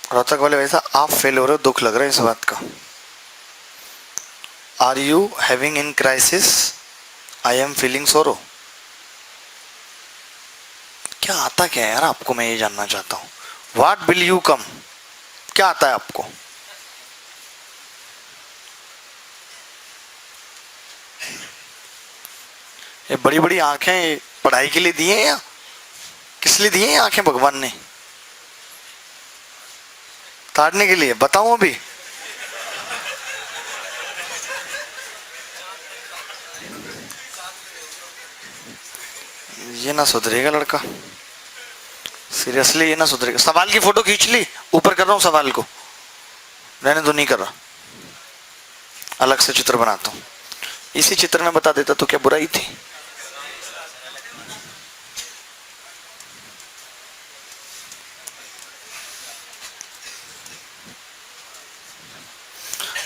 रोहतक वाले वैसा आप फेल हो रहे हो, दुख लग रहा है इस बात का। Are you having in crisis, I am feeling sorrow. क्या आता क्या है यार आपको, मैं ये जानना चाहता हूँ। व्हाट विल यू कम, क्या आता है आपको। ये बड़ी बड़ी आंखें पढ़ाई के लिए दी हैं या किस लिए दी हैं ये आंखें भगवान ने, ताड़ने के लिए। बताऊं अभी, ये ना सुधरेगा लड़का, सीरियसली ये ना सुधरेगा। सवाल की फोटो खींच ली, ऊपर कर रहा हूं सवाल को, रहने तो नहीं कर रहा, अलग से चित्र बनाता हूं। इसी चित्र में बता देता तो क्या बुराई थी।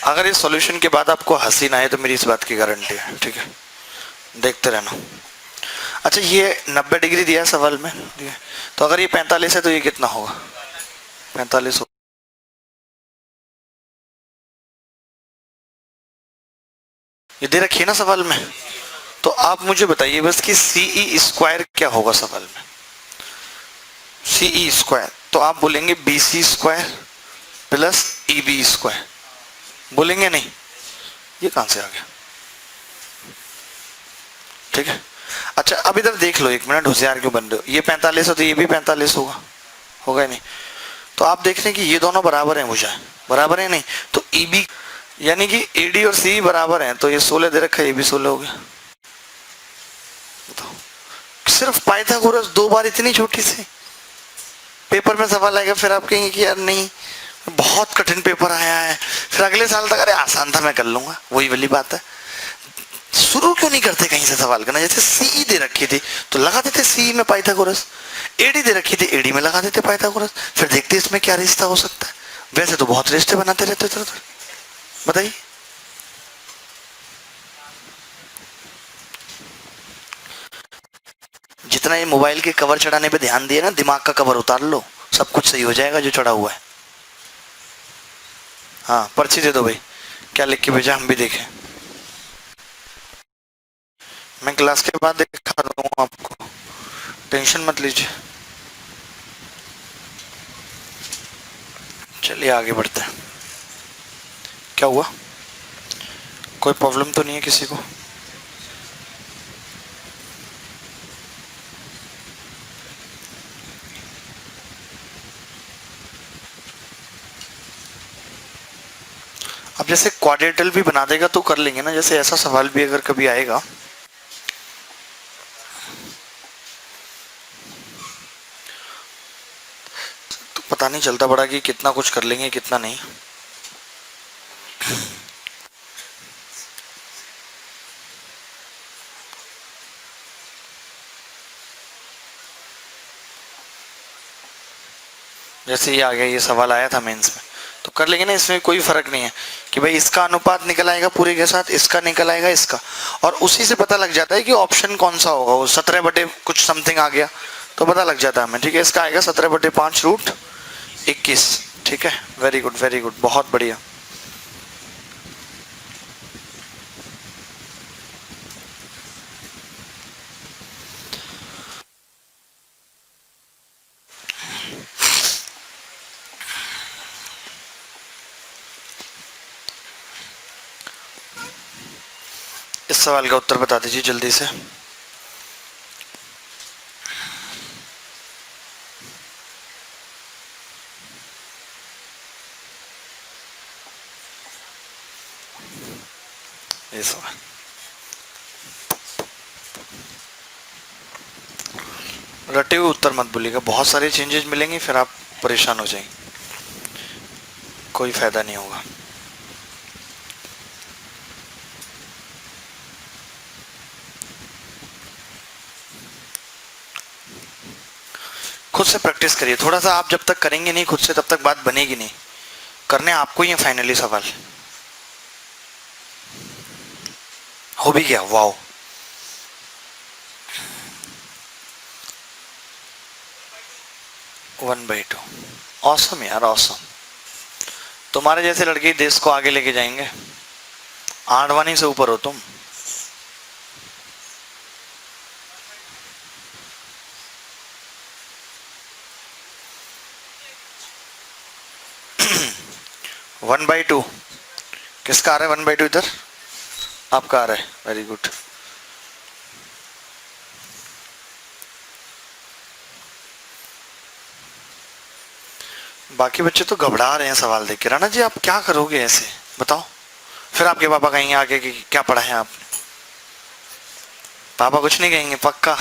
अगर इस सॉल्यूशन के बाद आपको हंसी ना आए तो मेरी इस बात की गारंटी है, ठीक है, देखते रहना। अच्छा ये 90 डिग्री दिया है सवाल में, ठीक है, तो अगर ये 45 है तो ये कितना होगा, 45 हो। ये दे रखी है ना सवाल में, तो आप मुझे बताइए बस कि सीई स्क्वायर क्या होगा सवाल में। सीई स्क्वायर तो आप बोलेंगे BC square plus EB square, बोलेंगे नहीं, ये कहां से आ गया, ठीक है। अच्छा अब इधर देख लो, एक मिनट होशियार क्यों बन रहे हो। ये 45 है तो ये भी 45 होगा, होगा ही नहीं। तो आप देख रहे हैं कि ये दोनों बराबर हैं, मुझे बराबर है नहीं, तो ईबी यानी कि एडी और सी बराबर हैं, तो ये 16 दे रखा है, ये भी 16 हो गया। बताओ, सिर्फ पाइथागोरस 2 बार, इतनी छोटी सी पेपर में सवाल आएगा, फिर आप कहेंगे कि यार नहीं बहुत कठिन पेपर आया है, फिर अगले साल तक अरे आसान था मैं कर लूंगा, वही वाली बात है। शुरू क्यों नहीं करते कहीं से सवाल करना। जैसे सीई दे रखी थी तो लगा देते सीई में पाइथागोरस, एडी दे रखी थी एडी में लगा देते पाइथागोरस, फिर देखते इसमें क्या रिश्ता हो सकता है। वैसे तो बहुत रिश्ते बनाते रहते इधर उधर, बताइए। जितना ये मोबाइल के कवर चढ़ाने पे ध्यान दिए ना, दिमाग का कवर उतार लो, सब कुछ सही हो जाएगा जो चढ़ा हुआ है। हाँ पर्ची दे दो भाई, क्या लिख के भेजा हम भी देखें। मैं क्लास के बाद दिखा दूंगा आपको, टेंशन मत लीजिए। चलिए आगे बढ़ते हैं। क्या हुआ, कोई प्रॉब्लम तो नहीं है किसी को। अब जैसे क्वाड्रेटल भी बना देगा तो कर लेंगे ना, जैसे ऐसा सवाल भी अगर कभी आएगा तो पता नहीं चलता बड़ा कि कितना कुछ कर लेंगे कितना नहीं। जैसे ये आ गया, ये सवाल आया था मेंस में, तो कर लेंगे ना, इसमें कोई फर्क नहीं है कि भाई इसका अनुपात निकल आएगा पूरे के साथ, इसका निकल आएगा इसका, और उसी से पता लग जाता है कि ऑप्शन कौन सा होगा। वो 17 बटे कुछ समथिंग आ गया तो पता लग जाता है हमें, ठीक है। इसका आएगा 17 बटे 5 रूट 21, ठीक है। वेरी गुड वेरी गुड, बहुत बढ़िया। इस सवाल का उत्तर बता दीजिए जल्दी से। ये सवाल रटे हुए उत्तर मत भूलिएगा, बहुत सारे चेंजेस मिलेंगे फिर आप परेशान हो जाएंगे, कोई फायदा नहीं होगा। खुद से प्रैक्टिस करिए थोड़ा सा, आप जब तक करेंगे नहीं खुद से तब तक बात बनेगी नहीं। करने आपको ही है फाइनली सवाल। हो भी गया, wow. One by two, awesome यार ऑसम। तुम्हारे जैसे लड़के ही देश को आगे लेके जाएंगे। आडवाणी से ऊपर हो तुम। वन बाई टू किसका आ रहा है? 1/2 इधर आपका आ रहा है। Very good. बाकी बच्चे तो घबरा रहे हैं सवाल देख के। राणा जी आप क्या करोगे ऐसे बताओ? फिर आपके पापा कहेंगे आगे कि क्या पढ़ा है आपने? पापा कुछ नहीं कहेंगे पक्का?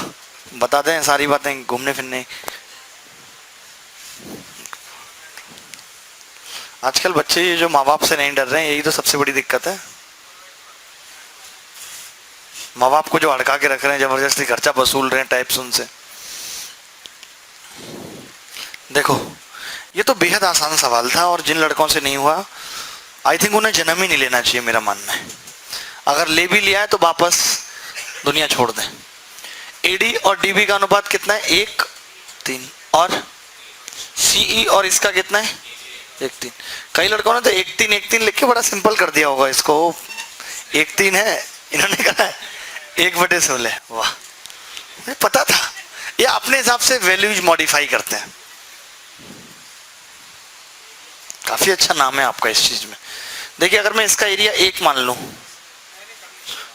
बता दें सारी बातें घूमने फिरने। आजकल बच्चे ये जो माँ बाप से नहीं डर रहे हैं, यही तो सबसे बड़ी दिक्कत है। माँ बाप को जो अड़का के रख रहे हैं, जबरदस्ती खर्चा वसूल रहे हैं टाइप्स उनसे। देखो ये तो बेहद आसान सवाल था, और जिन लड़कों से नहीं हुआ आई थिंक उन्हें जन्म ही नहीं लेना चाहिए, मेरा मानना है। अगर ले भी लिया है तो वापस दुनिया छोड़ दें। एडी और डीबी का अनुपात कितना है? 1:3। और सीई और इसका कितना है? 1:3। कई लड़कों ने तो 1:3 लिख के बड़ा सिंपल कर दिया होगा इसको। 1:3 है, इन्होंने कहा है 1/16। वाह, मुझे पता था। ये अपने हिसाब से वैल्यूज मॉडिफाई करते हैं। काफी अच्छा नाम है आपका इस चीज में। देखिए अगर मैं इसका एरिया 1 मान लूं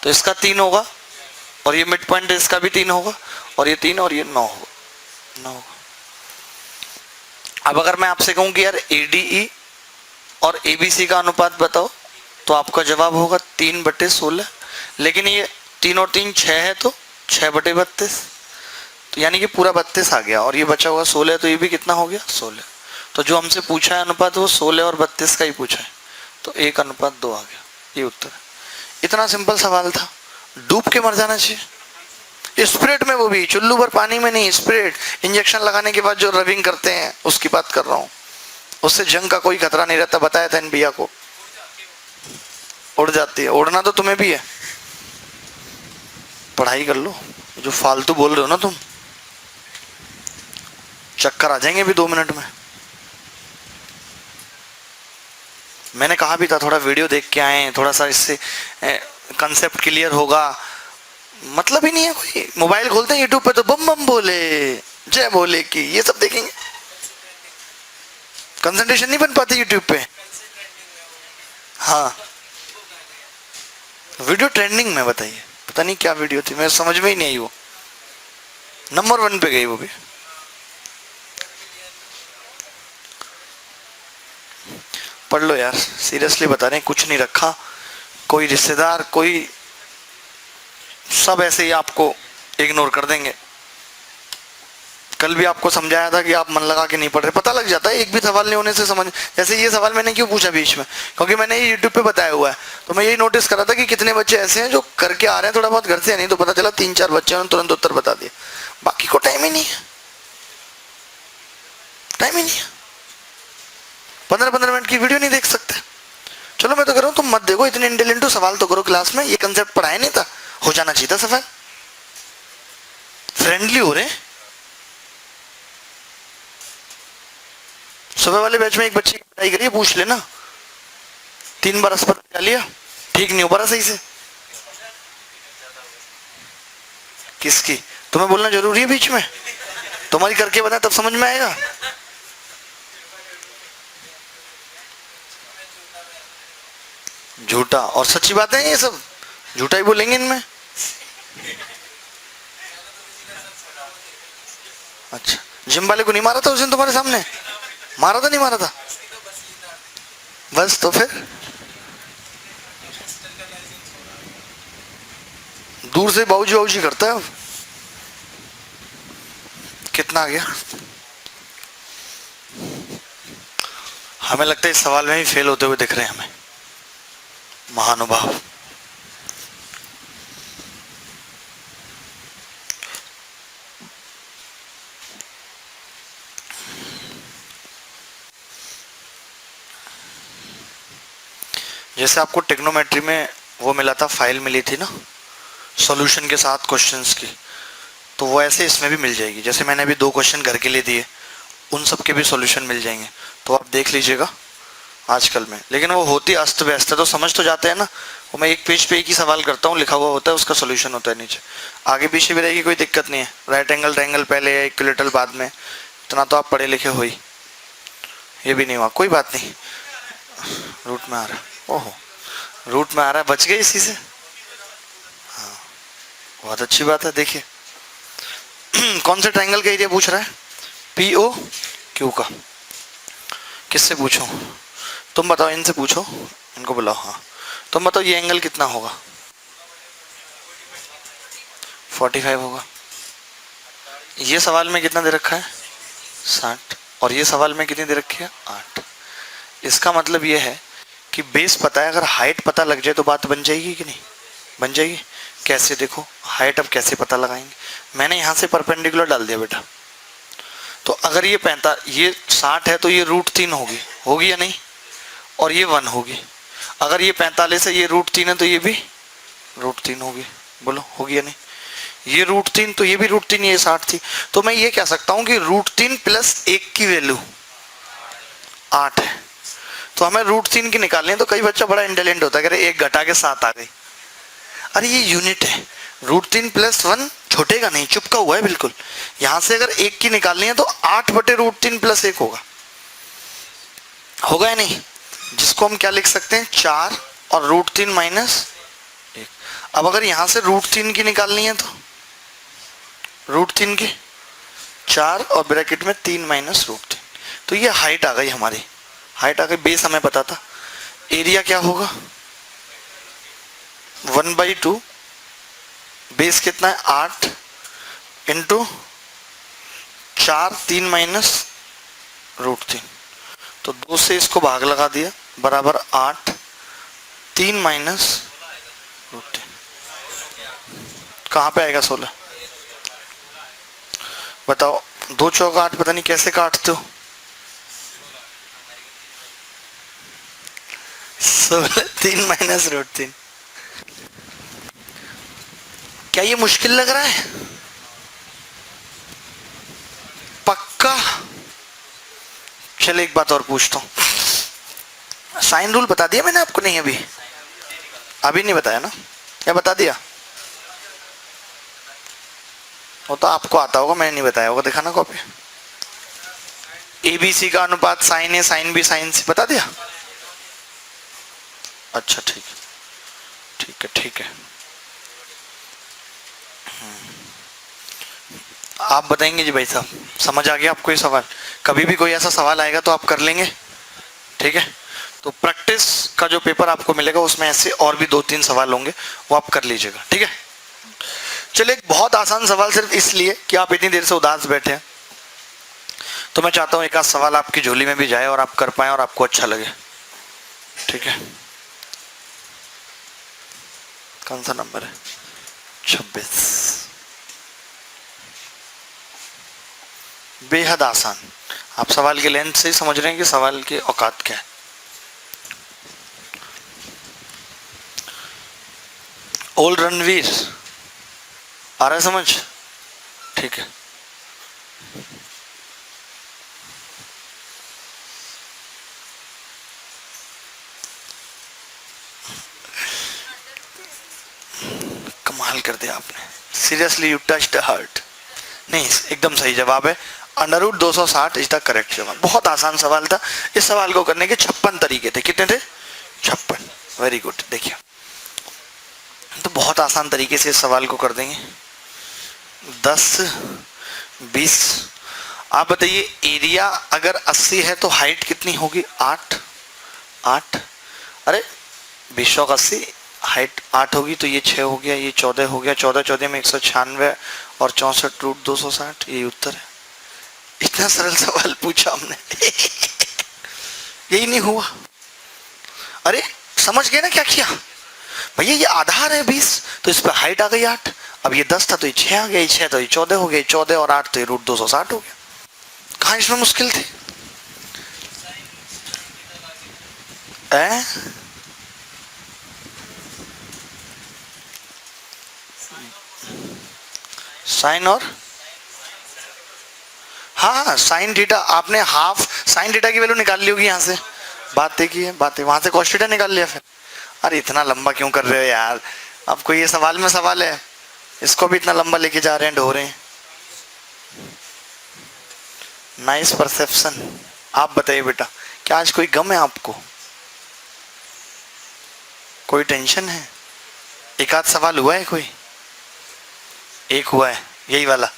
तो इसका 3 होगा, और ये मिड पॉइंट इसका भी 3 होगा, और ये 3 और ये 9 होगा। अब अगर मैं आपसे कहूं कि यार ADE और ABC का अनुपात बताओ, तो आपका जवाब होगा 3/16। लेकिन ये 3 और 3 6 है, तो 6/32, तो यानी कि पूरा 32 आ गया। और ये बचा हुआ 16, तो ये भी कितना हो गया? 16। तो जो हमसे पूछा है अनुपात वो 16 और 32 का ही पूछा है, तो 1:2 आ गया। ये उत्तर है। इतना सिंपल सवाल था, डूब के मर जाना चाहिए। स्प्रेड में, वो भी चुल्लू भर पानी में नहीं, स्प्रेड इंजेक्शन लगाने के बाद जो रबिंग करते हैं उसकी बात कर रहा हूँ। उससे जंग का कोई खतरा नहीं रहता, बताया था इन भैया को। उड़ जाती है, उड़ना तो तुम्हें भी है। पढ़ाई कर लो, जो फालतू बोल रहे हो ना तुम, चक्कर आ जाएंगे अभी 2 मिनट में। मैंने कहा भी था थोड़ा वीडियो देख के आए, थोड़ा सा इससे कंसेप्ट क्लियर होगा। मतलब ही नहीं है कोई। मोबाइल खोलते हैं यूट्यूब पे तो बम बम बोले, जय बोले की, ये सब देखेंगे। कंसंट्रेशन नहीं बन पाती यूट्यूब पे। हाँ, वीडियो ट्रेंडिंग में, बताइए पता नहीं क्या वीडियो थी, मैं समझ में ही नहीं आई। वो नंबर 1 पे गई वो भी। पढ़ लो यार, सीरियसली बता रहे हैं, कुछ नहीं रखा। कोई रिश्तेदार, कोई, सब ऐसे ही आपको इग्नोर कर देंगे। कल भी आपको समझाया था कि आप मन लगा के नहीं पढ़ रहे, पता लग जाता है एक भी सवाल नहीं होने से। समझ, जैसे ये सवाल मैंने क्यों पूछा बीच में, क्योंकि मैंने ये यूट्यूब पे बताया हुआ है। तो मैं यही नोटिस कर रहा था कि कितने बच्चे ऐसे हैं जो करके आ रहे हैं थोड़ा बहुत घर से, नहीं तो पता चला 3-4 बच्चे ने तुरंत उत्तर बता दिया। बाकी को टाइम ही नहीं है, टाइम ही नहीं है। 15-15 मिनट की वीडियो नहीं देख सकते। चलो मैं तो कह रहा हूँ तुम मत देखो, इतने इंटेलिजेंट सवाल तो करो क्लास में। ये कंसेप्ट पढ़ाया नहीं था, हो जाना चाहिए था सवाल। फ्रेंडली हो रहे। सुबह वाले बैच में एक बच्चे की पढ़ाई करिए, पूछ लेना 3 बार अस्पताल जा लिया, ठीक नहीं हो पा रहा सही से। किसकी? तुम्हें बोलना जरूरी है बीच में? तुम्हारी करके बताए तब समझ में आएगा। झूठा और सच्ची बातें हैं ये सब, झूठा ही बोलेंगे इनमें। अच्छा, जिम वाले को नहीं मारा था उस दिन तुम्हारे सामने? मारा था नहीं मारा था? बस तो फिर दूर से बाऊजी बाऊजी करता है। अब कितना आ गया? हमें लगता है इस सवाल में ही फेल होते हुए दिख रहे हैं हमें, महानुभाव। जैसे आपको टेक्नोमेट्री में वो मिला था, फाइल मिली थी ना सॉल्यूशन के साथ क्वेश्चंस की, तो वो ऐसे इसमें भी मिल जाएगी। जैसे मैंने अभी 2 क्वेश्चन घर के लिए दिए, उन सब के भी सॉल्यूशन मिल जाएंगे। तो आप देख लीजिएगा, आजकल में, लेकिन वो होती अस्त व्यस्त है, तो समझ तो जाते हैं ना। वो मैं एक पेज पे एक ही सवाल करता हूँ, लिखा हुआ होता है, उसका सोल्यूशन होता है नीचे, आगे पीछे भी रहेगी, कोई दिक्कत नहीं है। राइट एंगल ट्रायंगल पहले या इक्विलेटरल बाद में, इतना तो आप पढ़े लिखे हो ही। ये भी नहीं हुआ, कोई बात नहीं। रूट में आ रहा है, ओहो रूट में आ रहा है, बच गए इसी से। हाँ बहुत अच्छी बात है। देखिए कौन से ट्रायंगल का एरिया पूछ रहा है? पी ओ क्यू का। किससे पूछो? तुम बताओ, इनसे पूछो, इनको बुलाओ। हाँ तुम बताओ ये एंगल कितना होगा? 45 होगा। ये सवाल में कितना दे रखा है? 60। और ये सवाल में कितनी दे रखी है? 8। इसका मतलब ये है कि बेस पता है, अगर हाइट पता लग जाए तो बात बन जाएगी कि नहीं? बन जाएगी। कैसे? देखो हाइट अब कैसे पता लगाएंगे? मैंने यहाँ से परपेंडिकुलर डाल दिया बेटा, तो अगर ये 60 है तो ये √3 होगी या नहीं? और ये 1 होगी। अगर ये 45 है, ये √3 है, तो ये भी √3 होगी। बोलो होगी या नहीं? ये √3 तो ये भी √3, ये 60 थी, तो मैं ये कह सकता हूं कि √3 + 1 की वैल्यू 8 है। तो हमें √3 की निकालनी है। तो कई बच्चा बड़ा इंटेलिजेंट होता है, कह 1 घटा के 7 आ गई। अरे ये यूनिट है, √3 + 1 छोटेगा नहीं, चुपका हुआ है बिल्कुल। यहां से अगर 1 की निकालनी है तो 8/√3 + 1 होगा या नहीं? जिसको हम क्या लिख सकते हैं? 4 और √3 - 1। अब अगर यहां से √3 की निकालनी है तो √3 की 4 और ब्रैकेट में 3 - √3, तो ये हाइट आ गई हमारी। हाइट आ गई, बेस हमें पता था। एरिया क्या होगा? 1/2। बेस कितना है? 8 इंटू 4, 3 - √3, तो 2 से इसको भाग लगा दिया, बराबर 8, 3 - √3। कहाँ पे आएगा 16? बताओ, 2 चौका 8, पता नहीं कैसे काटते हो। 16, 3 - √3। क्या ये मुश्किल लग रहा है? पक्का? चलो एक बात और पूछता हूं। साइन रूल बता दिया मैंने आपको? नहीं अभी नहीं बताया ना, या बता दिया? वो तो आपको आता होगा, मैंने नहीं बताया होगा। दिखाना कॉपी। ABC का अनुपात sine A sine B sine C, बता दिया? अच्छा ठीक है, ठीक है। आप बताएंगे जी भाई साहब, समझ आ गया आपको ये सवाल? कभी भी कोई ऐसा सवाल आएगा तो आप कर लेंगे, ठीक है? तो प्रैक्टिस का जो पेपर आपको मिलेगा उसमें ऐसे और भी 2-3 सवाल होंगे, वो आप कर लीजिएगा, ठीक है? चलिए, एक बहुत आसान सवाल, सिर्फ इसलिए कि आप इतनी देर से उदास बैठे हैं, तो मैं चाहता हूं एक आध सवाल आपकी झोली में भी जाए और आप कर पाए और आपको अच्छा लगे, ठीक है? कौन सा नंबर है? 26। बेहद आसान। आप सवाल की लेंथ से ही समझ रहे हैं कि सवाल की औकात क्या है। ओल्ड रणवीर, आ रहा है समझ? ठीक है। कमाल कर दिया आपने, seriously you touch the heart. नहीं, एकदम सही जवाब है। √260 इज द करेक्ट जवाब। बहुत आसान सवाल था। इस सवाल को करने के 56 तरीके थे। कितने थे? 56। Very good. देखिए, तो बहुत आसान तरीके से इस सवाल को कर देंगे। 10, 20। आप बताइए, एरिया अगर 80 है तो हाइट कितनी होगी? 8। अरे 20 और 80, हाइट 8 होगी, तो ये 6 हो गया, ये 14 हो गया। 14 14 में 196 और 64 √260, ये उत्तर है। इतना सरल सवाल पूछा हमने यही नहीं हुआ। अरे समझ गए ना क्या किया भैया? ये आधार है 20, तो इस पर हाइट आ गई 8। अब ये 10 था तो ये 6 आ गया, 6 तो ये 14 हो गया, 14 और 8 तो ये √260 हो गया। कहाँ इसमें मुश्किल थी? साइन और हाँ, साइन थीटा। आपने हाफ साइन थीटा की वैल्यू निकाल ली होगी यहाँ से, बात देखी है, बात है, वहां से cos थीटा निकाल लिया फिर। अरे इतना लंबा क्यों कर रहे हो यार, आपको ये सवाल में सवाल है, इसको भी इतना लंबा लेके जा रहे हैं, ढो रहे हैं। Nice perception. आप बताइए बेटा, क्या आज कोई गम है आपको, कोई टेंशन है? एक आध सवाल हुआ है कोई? एक हुआ है, यही वाला।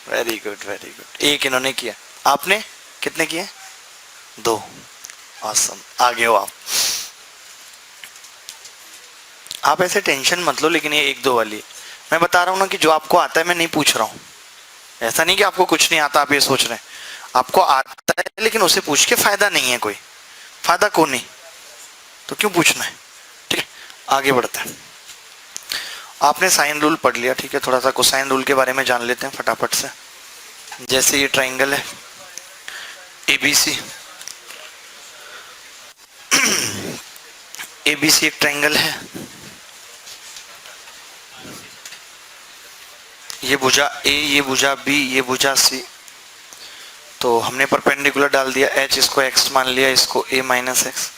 Very good very good. एक इन्होंने किया, आपने कितने किए? 2। ऑसम, आगे हो आप। आप ऐसे टेंशन मत लो, लेकिन ये 1-2 वाली मैं बता रहा हूं ना कि जो आपको आता है, मैं नहीं पूछ रहा हूं। ऐसा नहीं कि आपको कुछ नहीं आता, आप ये सोच रहे हैं। आपको आता है, लेकिन उसे पूछ के फायदा नहीं है, कोई फायदा को नहीं, तो क्यों पूछना है? ठीक है, आगे बढ़ते हैं। आपने साइन रूल पढ़ लिया, ठीक है, थोड़ा सा कोसाइन रूल के बारे में जान लेते हैं फटाफट से। जैसे ये ट्राइंगल है एबीसी, एबीसी एक ट्राइंगल है, ये भुजा ए, ये भुजा बी, ये भुजा सी। तो हमने परपेंडिकुलर डाल दिया, एच इसको एक्स मान लिया, इसको ए माइनस एक्स।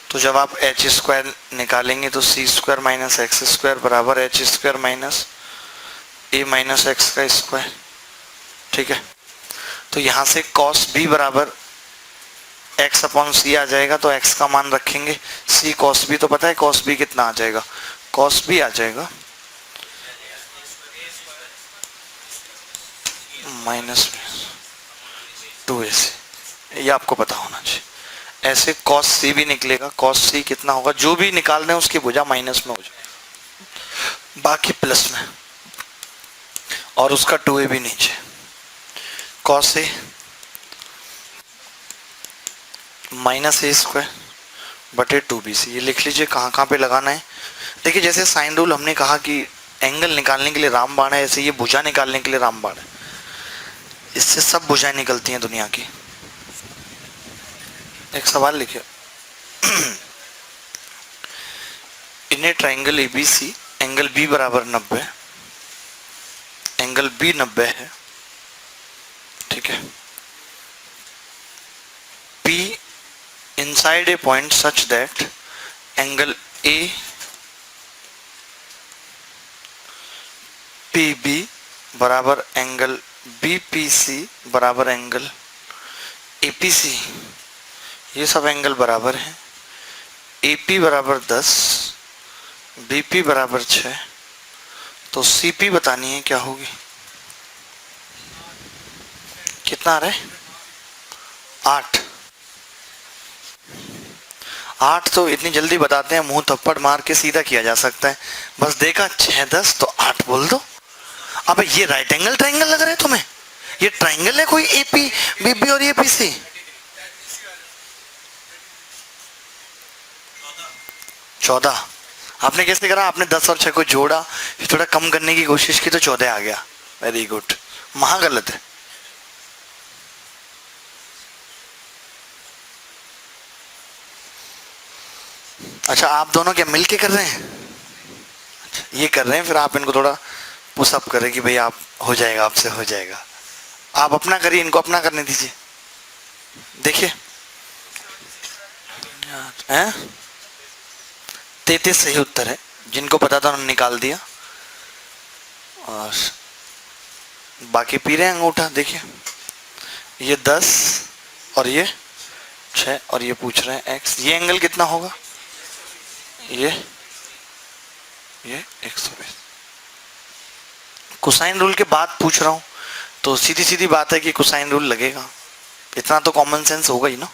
तो जब आप एच स्क्वायर निकालेंगे तो सी स्क्वायर माइनस एक्स स्क्वायर बराबर एच स्क्वायर माइनस ए माइनस एक्स का स्क्वायर। ठीक है, तो यहाँ से कॉस बी बराबर एक्स अपॉन सी आ जाएगा, तो एक्स का मान रखेंगे, सी कॉस बी, तो पता है कॉस बी कितना आ जाएगा, कॉस बी आ जाएगा माइनस 2ac, ये आपको पता होना चाहिए। ऐसे cos c भी निकलेगा, cos c कितना होगा, जो भी निकाल रहे हैं उसकी भुजा माइनस में हो जाए, बाकी प्लस में, और उसका 2a भी नीचे। cos a minus A square बटे 2bc, ये लिख लीजिए कहाँ कहाँ पे लगाना है। देखिए जैसे साइन रूल हमने कहा कि एंगल निकालने के लिए रामबाण है, ऐसे ये भुजा निकालने के लिए रामबाण है। इससे सब भुजाएं निकलती हैं दुनिया की। एक सवाल लिखिए, in triangle ABC angle B बराबर 90, एंगल बी 90 है, ठीक है। P inside a point such that angle A PB बराबर एंगल BPC बराबर एंगल APC, ये सब एंगल बराबर है। AP बराबर 10, BP बराबर 6, तो CP बतानी है क्या होगी, कितना आ रहा है? 8 तो इतनी जल्दी बताते हैं, मुंह थप्पड़ मार के सीधा किया जा सकता है। बस देखा 6-10 तो 8 बोल दो। अब ये राइट एंगल ट्राइंगल लग रहा है तुम्हें, ये ट्राइंगल है कोई एपी बीबी और एपीसी? 14। आपने कैसे करा, आपने 10 और 6 को जोड़ा, थोड़ा कम करने की कोशिश की तो 14 आ गया। वेरी गुड, महा गलत है। अच्छा, आप दोनों क्या मिलके कर रहे हैं? अच्छा, ये कर रहे हैं, फिर आप इनको थोड़ा पुशअप करें कि भाई आप हो जाएगा, आपसे हो जाएगा। आप अपना करिए, इनको अपना करने दीजिए। देखिए 33 सही उत्तर है, जिनको पता था उन्होंने निकाल दिया, और बाकी पी रहे हैं अंगूठा। देखिए ये 10 और ये 6 और ये पूछ रहे हैं x, ये एंगल कितना होगा, ये 120। कोसाइन रूल के बाद पूछ रहा हूं, तो सीधी सीधी बात है कि कोसाइन रूल लगेगा, इतना तो कॉमन सेंस होगा ही ना।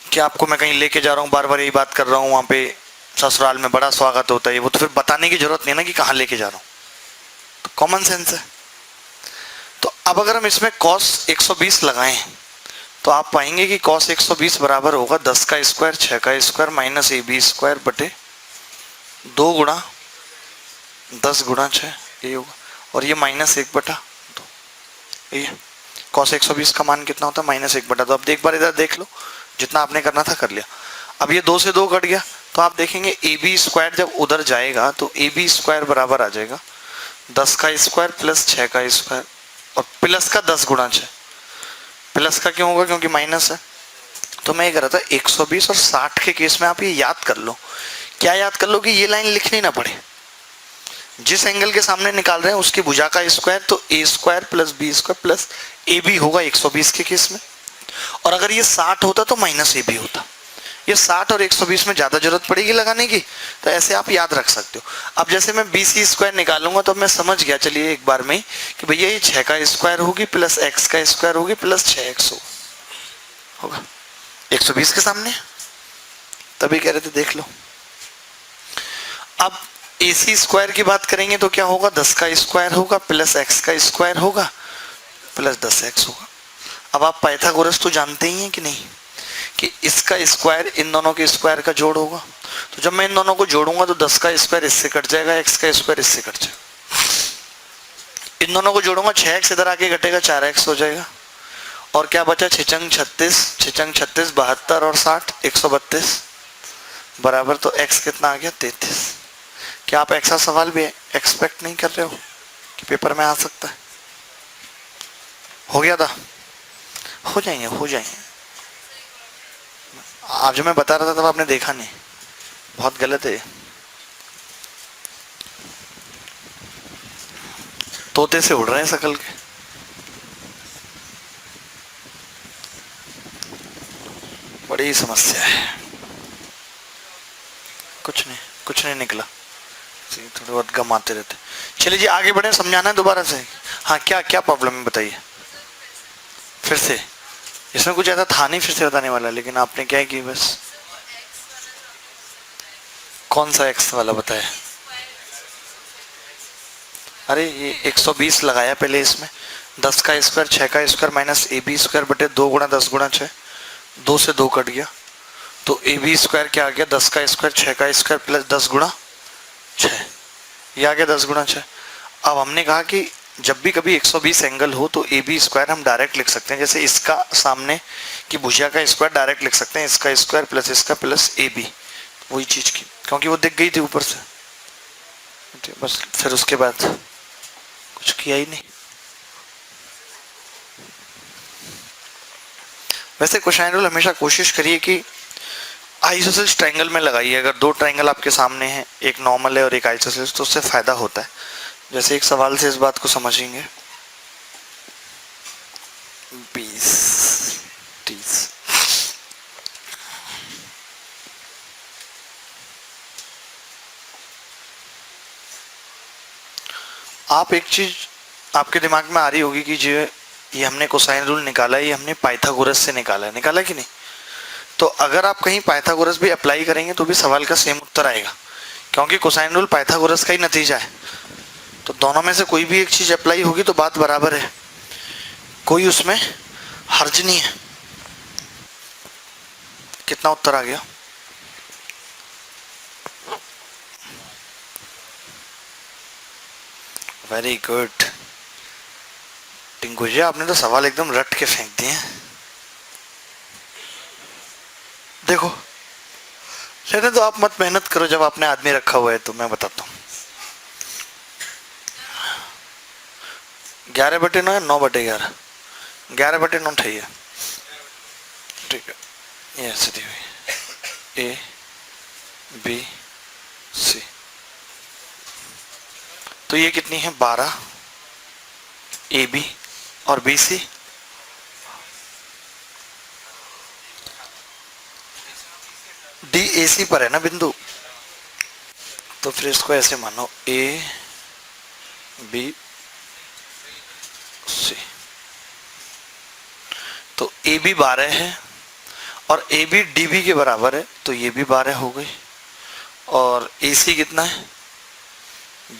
क्या आपको मैं कहीं लेके जा रहा हूँ, बार बार यही बात कर रहा हूँ, वहां पे ससुराल में बड़ा स्वागत होता है, वो तो फिर बताने की जरूरत नहीं ना कि कहाँ लेके जा रहा हूँ, तो कॉमन सेंस है। तो अब अगर हम इसमें cos 120 लगाएं तो आप पाएंगे कि cos 120 बराबर होगा 10 का स्क्वायर 6 का स्क्वायर माइनस AB स्क्वायर बटे 2 गुणा 10 गुणा 6, ये होगा, और ये माइनस 1/2। ये cos 120 का मान कितना होता है, -1/2। अब एक बार इधर देख लो, जितना आपने करना था कर लिया। अब ये 2 से 2 कट गया, तो आप देखेंगे AB स्क्वायर जब उधर जाएगा तो AB स्क्वायर बराबर आ जाएगा 10 का स्क्वायर प्लस 6 का स्क्वायर और प्लस का 10 गुणा 6, प्लस का क्यों होगा, क्योंकि माइनस है। तो मैं ये कह रहा था 120 और 60 के केस में आप ये याद कर लो, क्या याद कर लो कि ये लाइन लिखनी ना पड़े। जिस एंगल के सामने निकाल रहे हैं उसकी भुजा का स्क्वायर, तो A square plus B square plus A B होगा 120 के केस में। और अगर ये 60 होता तो माइनस ए बी होता। ये 60 और 120 में ज्यादा जरूरत पड़ेगी लगाने की, तो ऐसे आप याद रख सकते हो। अब जैसे मैं बी सी स्क्वायर निकालूंगा तो मैं समझ गया, चलिए एक बार में ही, कि भैया ये 6 का स्क्वायर होगी प्लस एक्स का स्क्वायर होगी प्लस 6x होगा 120 के सामने। तभी कह रहे थे देख लो। अब ए सी स्क्वायर की बात करेंगे तो क्या होगा, 10 का स्क्वायर होगा प्लस एक्स का स्क्वायर होगा प्लस 10x होगा। अब आप पाइथागोरस तो जानते ही हैं कि नहीं, कि इसका स्क्वायर इन दोनों के स्क्वायर का जोड़ होगा। तो जब मैं इन दोनों को जोड़ूंगा तो 10 का स्क्वायर इससे कट जाएगा, एक्स का स्क्वायर इससे कट जाएगा। इन दोनों को जोड़ूंगा 6x इधर आके घटेगा 4x हो जाएगा। और क्या बचा, 6 36 72 और 60 132 बराबर, तो x कितना आ गया 33। क्या आप ऐसा सवाल भी एक्सपेक्ट नहीं कर रहे हो कि पेपर में आ सकता है? हो गया था, हो जाएंगे। आप जो मैं बता रहा था तब आपने देखा नहीं, बहुत गलत है। तोते से उड़ रहे हैं शकल के। बड़ी समस्या है। कुछ नहीं निकला, थोड़े बहुत गम आते रहते। चलिए जी आगे बढ़े, समझाना है दोबारा से। हाँ क्या प्रॉब्लम है बताइए फिर से। इसमें कुछ ऐसा था नहीं फिर से बताने वाला, लेकिन आपने क्या की बस। कौन सा एक्स वाला बताया? अरे ये 120 लगाया पहले इसमें, 10 का स्क्वायर 6 का square minus A B square बटे 2 गुणा 10 गुणा 6, 2 से 2 कट गया, तो ए बी स्क्वायर क्या आ गया, 10 का स्क्वायर 6 का स्क्वायर प्लस 10 गुणा 6, ये आ गया 10 गुणा 6। अब हमने कहा कि जब भी कभी 120 एंगल हो तो ए बी स्क्वायर हम डायरेक्ट लिख सकते हैं, जैसे इसका सामने की भुजा का स्क्वायर डायरेक्ट लिख सकते हैं, इसका स्क्वायर प्लस इसका प्लस ए बी, वही चीज की, क्योंकि वो दिख गई थी ऊपर से। बस फिर उसके बाद कुछ किया ही नहीं। वैसे कोसाइन रूल हमेशा कोशिश करिए कि आइसोसेल्स ट्रायंगल में लगाइए। अगर दो ट्रायंगल आपके सामने हैं, एक नॉर्मल है और एक आइसोसेल्स, तो उससे फायदा होता है। जैसे एक सवाल से इस बात को समझेंगे। 20 30 आप एक चीज आपके दिमाग में आ रही होगी कि जो ये हमने कोसाइन रूल निकाला है, ये हमने पाइथागोरस से निकाला है, निकाला कि नहीं? तो अगर आप कहीं पाइथागोरस भी अप्लाई करेंगे तो भी सवाल का सेम उत्तर आएगा, क्योंकि कोसाइन रूल पाइथागोरस का ही नतीजा है। तो दोनों में से कोई भी एक चीज अप्लाई होगी तो बात बराबर है, कोई उसमें हर्ज नहीं है। कितना उत्तर आ गया? वेरी गुड टिंकू जी, आपने तो सवाल एकदम रट के फेंक दिए। देखो लेकिन तो आप मत मेहनत करो, जब आपने आदमी रखा हुआ है तो मैं बताता हूँ। 11/9 या 9/11? 11/9 है, ठीक है। ये ऐसे दी हुई ए बी सी, तो ये कितनी है 12 ए बी और बी सी। डी ए सी पर है ना बिंदु, तो फिर इसको ऐसे मानो ए बी सी। तो ए बी 12 है और ए बी डी बी के बराबर है, तो ये भी 12 हो गई। और ए सी कितना है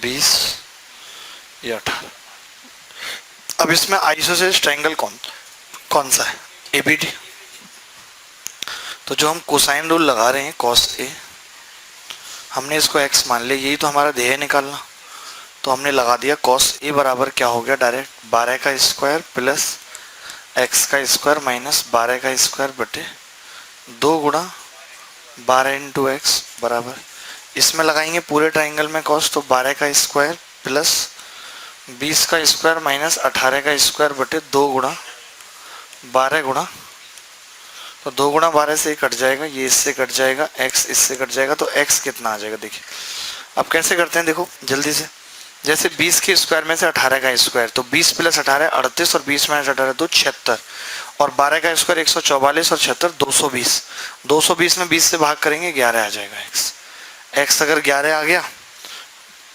20 या 18। अब इसमें आइसोसेल्स ट्रायंगल कौन सा है? A B D. तो जो हम कोसाइन रूल लगा रहे हैं cos ए, हमने इसको x मान लिया, यही तो हमारा ध्येय निकालना। तो हमने लगा दिया cos ए बराबर क्या हो गया, डायरेक्ट 12 का स्क्वायर प्लस x का स्क्वायर माइनस 12 का स्क्वायर बटे 2 गुणा 12 इंटू एक्स बराबर, इसमें लगाएंगे पूरे ट्राइंगल में cos, तो 12 का स्क्वायर प्लस 20 का स्क्वायर माइनस 18 का स्क्वायर बटे 2 गुणा 12 गुणा, तो 2 गुणा 12 से कट जाएगा, ये इससे कट जाएगा, x इससे कट जाएगा, तो x कितना आ जाएगा देखिए। अब कैसे करते हैं देखो जल्दी से, जैसे 20 के स्क्वायर में से 18 का स्क्वायर, तो 20 प्लस 18 38 और 20 माइनस 18 तो 76, और 12 का स्क्वायर 144 और 76 220। 220 में 20 से भाग करेंगे 11 आ जाएगा x अगर 11 आ गया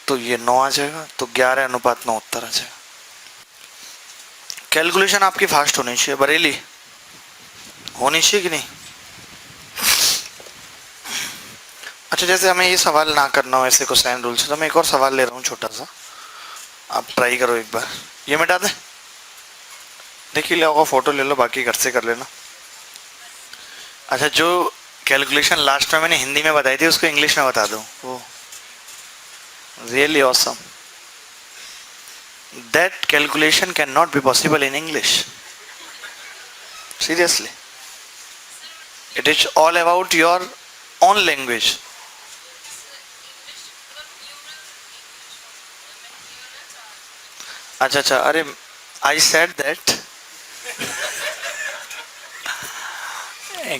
तो ये 9 आ जाएगा, तो 11:9 उत्तर आ जाएगा। कैलकुलेशन आपकी फास्ट होनी चाहिए, बरेली होनी चाहिए कि नहीं। अच्छा, जैसे हमें ये सवाल ना करना हो ऐसे कोसाइन रूल से, तो मैं एक और सवाल ले रहा हूँ छोटा सा, आप ट्राई करो एक बार। ये मिटा दें, देखिए ले आओ, फोटो ले लो, बाकी घर से कर लेना। अच्छा, जो कैलकुलेशन लास्ट में मैंने हिंदी में बताई थी उसको इंग्लिश में बता दूं, वो really awesome. That calculation can not be possible in English, seriously, it is all about your own language. अच्छा, अरे आई सेड दैट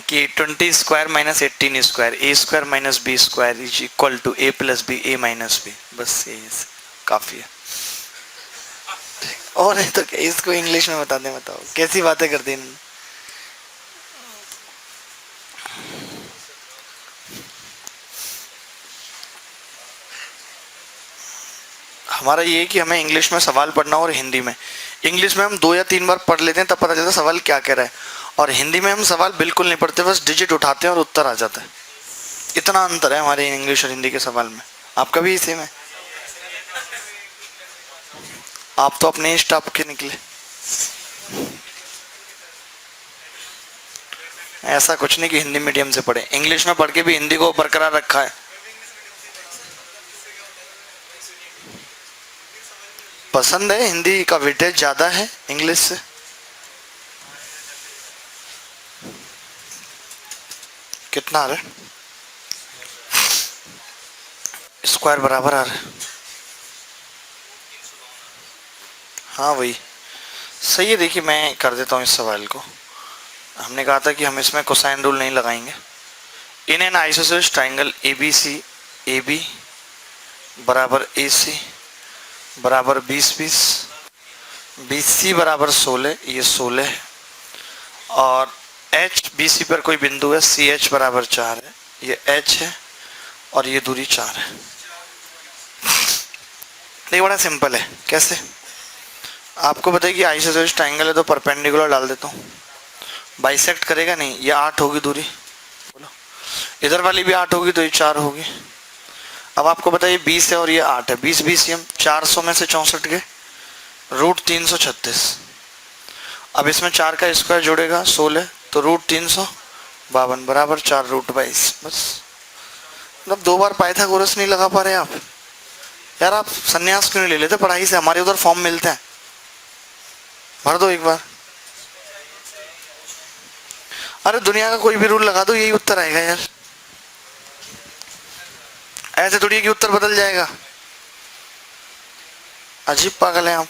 कि 20 square minus 18 square, a square minus b square is equal to a plus b, a minus b, बस यही काफी है। और नहीं तो क्या, इसको इंग्लिश में बता दें, बताओ कैसी बातें करती हैं। हमारा ये है कि हमें इंग्लिश में सवाल पढ़ना और हिंदी में। इंग्लिश में हम 2 या 3 बार पढ़ लेते हैं तब पता चलता है सवाल क्या कह रहा है, और हिंदी में हम सवाल बिल्कुल नहीं पढ़ते, बस डिजिट उठाते हैं और उत्तर आ जाता है। इतना अंतर है हमारे इंग्लिश और हिंदी के सवाल में। आपका भी इसी में, आप तो अपने स्टाफ के निकले। ऐसा कुछ नहीं कि हिंदी मीडियम से पढ़े, इंग्लिश में पढ़ के भी हिंदी को बरकरार रखा है। पसंद है, हिंदी का वेटेज ज्यादा है इंग्लिश से। कितना आ रहा है? स्क्वायर बराबर आ रहा है, हाँ वही सही है। देखिए मैं कर देता हूँ इस सवाल को। हमने कहा था कि हम इसमें कोसाइन रूल नहीं लगाएंगे। In an isosceles triangle A B C, A B बराबर ए सी बराबर 20-20, BC बराबर 16, ये 16 है, और एच BC पर कोई बिंदु है, CH बराबर 4 है, ये H है, और ये दूरी 4 है। ये बड़ा सिंपल है। कैसे? आपको बताइए कि आइसोसेलेस ट्राइंगल है तो परपेंडिकुलर डाल देता हूँ, बाइसेक्ट करेगा नहीं, ये 8 होगी दूरी, बोलो इधर वाली भी 8 होगी तो ये 4 होगी। अब आपको बताइए 20 है और ये 8 है, 20 BCM, 400 में से 64 गए, रूट 336। अब इसमें 4 का स्क्वायर जोड़ेगा 16, तो रूट 352 बराबर 4 रूट 22। बस, मतलब 2 बार पाइथागोरस नहीं लगा पा रहे आप यार। आप संन्यास क्यों नहीं ले लेते पढ़ाई से? हमारे उधर फॉर्म मिलते हैं, भर दो एक बार। अरे दुनिया का कोई भी रूल लगा दो, यही उत्तर आएगा यार। ऐसे थोड़ी कि उत्तर बदल जाएगा, अजीब पागल हैं आप।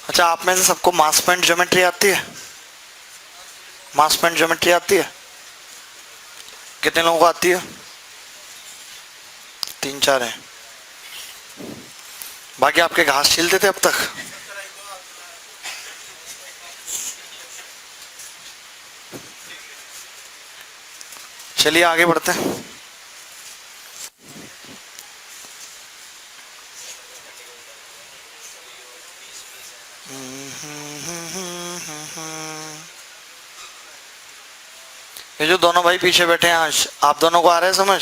अच्छा, आप में से सबको मास पॉइंट ज्योमेट्री आती है? मास पॉइंट ज्योमेट्री आती है? कितने लोगों को आती है? 3-4 हैं। बाकी आपके घास छीलते थे अब तक? चलिए आगे बढ़ते हैं। ये जो दोनों भाई पीछे बैठे हैं आज, आप दोनों को आ रहा है समझ?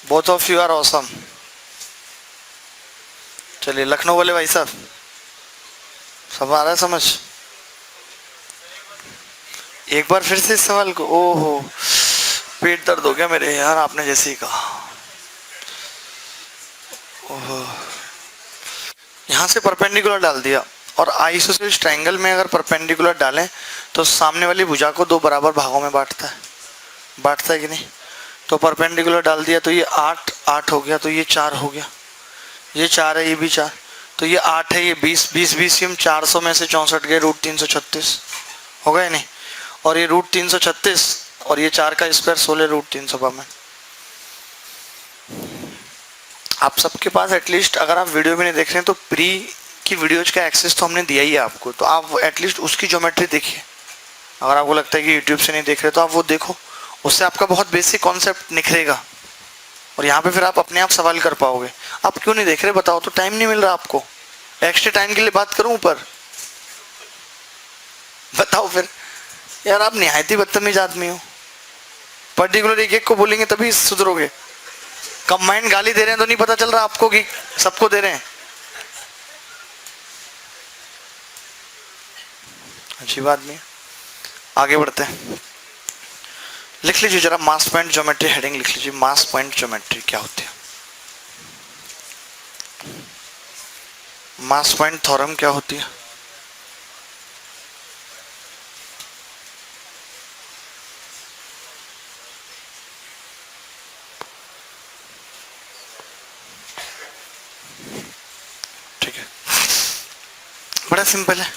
Both of you are awesome. चलिए लखनऊ वाले भाई साहब, सब आ रहा है समझ? एक बार फिर से इस सवाल को। ओहो, पेट दर्द हो गया मेरे यार, आपने जैसे ही कहा। ओहो, यहां से परपेंडिकुलर डाल दिया, और आइसोसेलेस ट्रायंगल में अगर परपेंडिकुलर डालें तो सामने वाली भुजा को 2 बराबर भागों में बांटता है कि नहीं? तो परपेंडिकुलर डाल दिया तो ये 8 8 हो गया, तो ये 4 हो गया, ये 4 है, ये भी 4, तो ये 8 है, ये 20 20 20 400 में से 64 गए, रूट 336 हो गए नहीं, और ये रूट 336 और ये 4 का स्क्वायर 16 रूट 352। आप सबके पास एटलीस्ट, अगर आप वीडियो में नहीं देख रहे हैं तो प्री की वीडियोज का एक्सेस तो हमने दिया ही है आपको, तो आप एटलीस्ट उसकी ज्योमेट्री देखिए। अगर आपको लगता है कि यूट्यूब से नहीं देख रहे तो आप वो देखो, उससे आपका बहुत बेसिक कॉन्सेप्ट निखरेगा और यहाँ पे फिर आप अपने आप सवाल कर पाओगे। आप क्यों नहीं देख रहे बताओ, तो टाइम नहीं मिल रहा आपको, एक्स्ट्रा टाइम के लिए बात करूं ऊपर, बताओ फिर। यार आप निहायत ही बदतमीज आदमी हो, पर्टिकुलर एक एक को बोलेंगे तभी सुधरोगे। कंबाइंड गाली दे रहे हैं तो नहीं पता चल रहा आपको कि सबको दे रहे हैं, अजीब आदमी है। आगे बढ़ते हैं, लिख लीजिए जरा मास पॉइंट ज्योमेट्री, हेडिंग लिख लीजिए मास पॉइंट ज्योमेट्री क्या होती है। मास पॉइंट थ्योरम क्या होती है? ठीक है, बड़ा सिंपल है।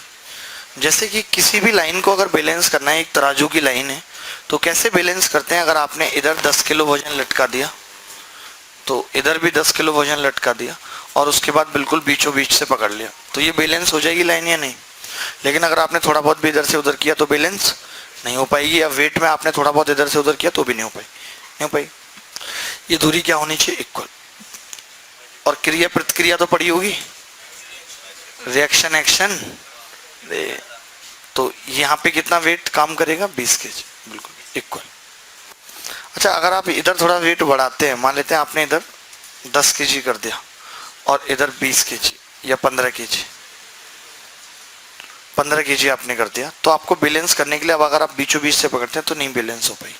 जैसे कि किसी भी लाइन को अगर बैलेंस करना है, एक तराजू की लाइन है, तो कैसे बैलेंस करते हैं? अगर आपने इधर 10 किलो वजन लटका दिया तो इधर भी 10 किलो वजन लटका दिया और उसके बाद बिल्कुल बीचों बीच से पकड़ लिया, तो ये बैलेंस हो जाएगी लाइन या नहीं? लेकिन अगर आपने थोड़ा बहुत भी इधर से उधर किया तो बैलेंस नहीं हो पाएगी, या वेट में आपने थोड़ा बहुत इधर से उधर किया तो भी नहीं हो पाई। ये दूरी क्या होनी चाहिए? इक्वल। और क्रिया प्रतिक्रिया तो पड़ी होगी, रिएक्शन एक्शन, तो यहाँ पे कितना वेट काम करेगा? 20 kg, बिल्कुल इक्वल। अच्छा, अगर आप इधर थोड़ा वेट बढ़ाते हैं, मान लेते हैं आपने इधर 10 kg कर दिया और इधर 20 kg या 15 kg, 15 kg आपने कर दिया, तो आपको बैलेंस करने के लिए अब अगर आप बीचों बीच से पकड़ते हैं तो नहीं बैलेंस हो पाई।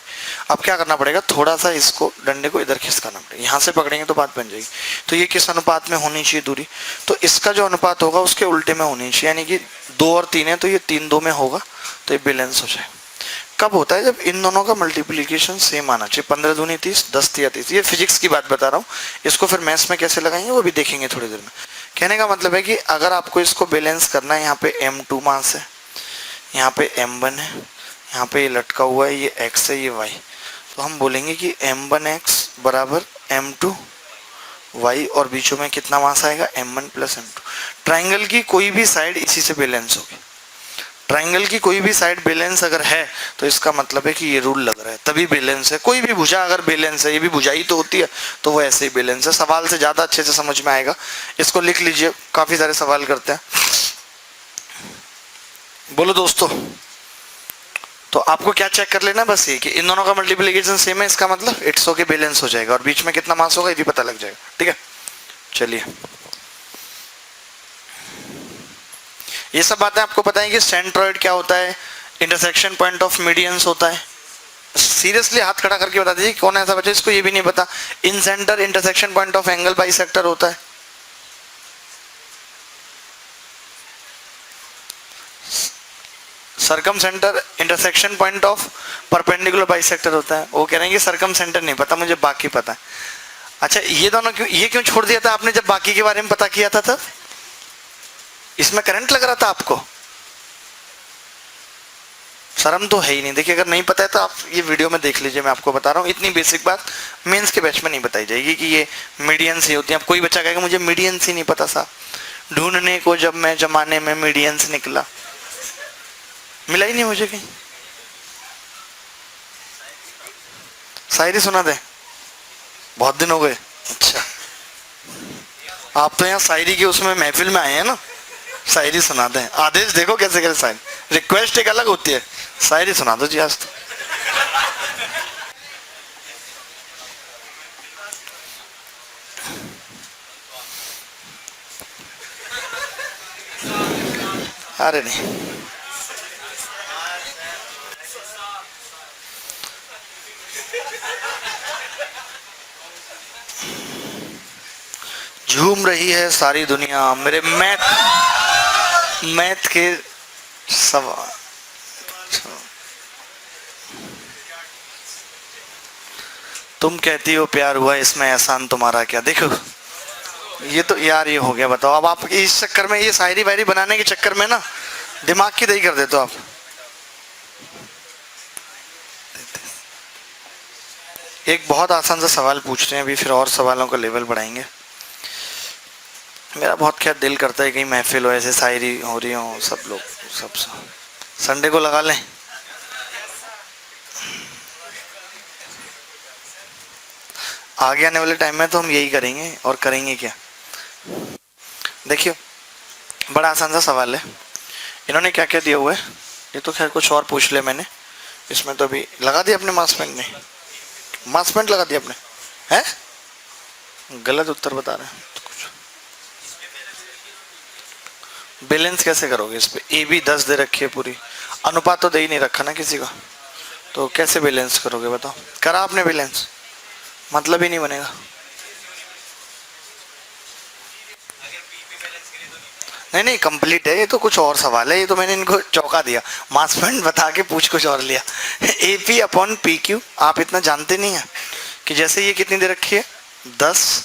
अब क्या करना पड़ेगा? थोड़ा सा इसको डंडे को इधर खिसकाना पड़ेगा, यहाँ से पकड़ेंगे तो बात बन जाएगी। तो ये किस अनुपात में होनी चाहिए दूरी? तो इसका जो अनुपात होगा उसके उल्टे में होनी चाहिए, यानी कि 2 और 3 है तो ये 3 2 में होगा, तो ये बैलेंस हो जाए। कब होता है? जब इन दोनों का मल्टीप्लीकेशन सेम आना चाहिए, 15 दूनी 30, 10 तिया 30। ये फिजिक्स की बात बता रहा हूँ, इसको फिर मैथ्स में कैसे लगाएंगे वो भी देखेंगे थोड़ी देर में। कहने का मतलब है कि अगर आपको इसको बैलेंस करना है, यहाँ पे m2 मास है, यहाँ पे m1 है, यहाँ पे ये लटका हुआ है, ये x है, ये y, तो हम बोलेंगे कि m1x बराबर m2 y, और बीचों में कितना मास आएगा? m1 plus m2। ट्राइंगल की कोई भी साइड इसी से बैलेंस होगी, ट्राइंगल की कोई भी साइड बैलेंस अगर है तो इसका मतलब है कि ये रूल लग रहा है तभी बैलेंस है। कोई भी भुजा अगर बैलेंस है, ये भी भुजा ही तो होती है, तो वो ऐसे ही बैलेंस है। सवाल से ज़्यादा अच्छे से समझ में आएगा, इसको लिख लीजिए, काफ़ी सारे सवाल करते हैं। बोलो दोस्तों, तो आपको क्या चेक कर लेना बस ये कि इन दोनों का मल्टीप्लिकेशन सेम है, इसका मतलब इट्स ओके बैलेंस हो जाएगा, और बीच में कितना मास होगा ये भी पता लग जाएगा। ठीक है, चलिए, ये सब बातें आपको पता है कि सेंट्रोइड क्या होता है, इंटरसेक्शन पॉइंट ऑफ मीडियंस होता है। सीरियसली हाथ खड़ा करके बता दीजिए कौन ऐसा बच्चा इसको ये भी नहीं पता। Incentre intersection point of angle bisector होता है। Circumcentre intersection point of perpendicular bisector होता है। वो कह रहे हैं कि सरकम सेंटर नहीं पता, मुझे बाकी पता है। अच्छा, ये दोनों क्यों छोड़ दिया था आपने जब बाकी के बारे में पता किया था? तब इसमें करंट लग रहा था आपको, शर्म तो है ही नहीं। देखिए, अगर नहीं पता है तो आप ये वीडियो में देख लीजिए, मैं आपको बता रहा हूँ। इतनी बेसिक बात मेंस के बैच में नहीं बताई जाएगी कि ये मीडियंस ही होती है। अब कोई बच्चा कहेगा मुझे मीडियंस ही नहीं पता साहब, ढूंढने को जब मैं जमाने में मीडियंस निकला, मिला ही नहीं मुझे कहीं। शायरी सुना दे, बहुत दिन हो गए। अच्छा, आप तो यहाँ शायरी की उसमें महफिल में आए हैं ना, शायरी सुना दें। आदेश देखो कैसे कैसे शायरी, रिक्वेस्ट एक अलग होती है, शायरी सुना दो जी आज तो। अरे नहीं, झूम रही है सारी दुनिया मेरे मैथ के सवाल। तुम कहती हो प्यार हुआ इसमें एहसान तुम्हारा क्या। देखो ये तो यार ये हो गया। बताओ अब आप इस चक्कर में, ये शायरी वायरी बनाने के चक्कर में ना दिमाग की दही कर देते हो आप। एक बहुत आसान सा सवाल पूछते हैं अभी, फिर और सवालों का लेवल बढ़ाएंगे। मेरा बहुत क्या दिल करता है कहीं महफिल हो, ऐसे शायरी हो रही हो, सब लोग सब संडे को लगा लें। आगे आने वाले टाइम में तो हम यही करेंगे, और करेंगे क्या। देखिए बड़ा आसान सा सवाल है। इन्होंने क्या क्या दिया हुआ है, ये तो खैर कुछ और पूछ ले मैंने। इसमें तो अभी लगा दिया अपने मास पॉइंट ने, मास पॉइंट लगा दिया अपने, है गलत उत्तर बता रहे हैं तो कुछ। बैलेंस कैसे करोगे इस पे, ए बी 10 दे रखी है पूरी, अनुपात तो दे ही नहीं रखा ना किसी का, तो कैसे बैलेंस करोगे बताओ। करा आपने बैलेंस, मतलब ही नहीं बनेगा। नहीं नहीं कंप्लीट है, ये तो कुछ और सवाल है, ये तो मैंने इनको चौंका दिया, मास पॉइंट बता के पूछ कुछ और लिया। A P upon P Q, आप इतना जानते नहीं है कि जैसे ये कितनी दे रखी है 10,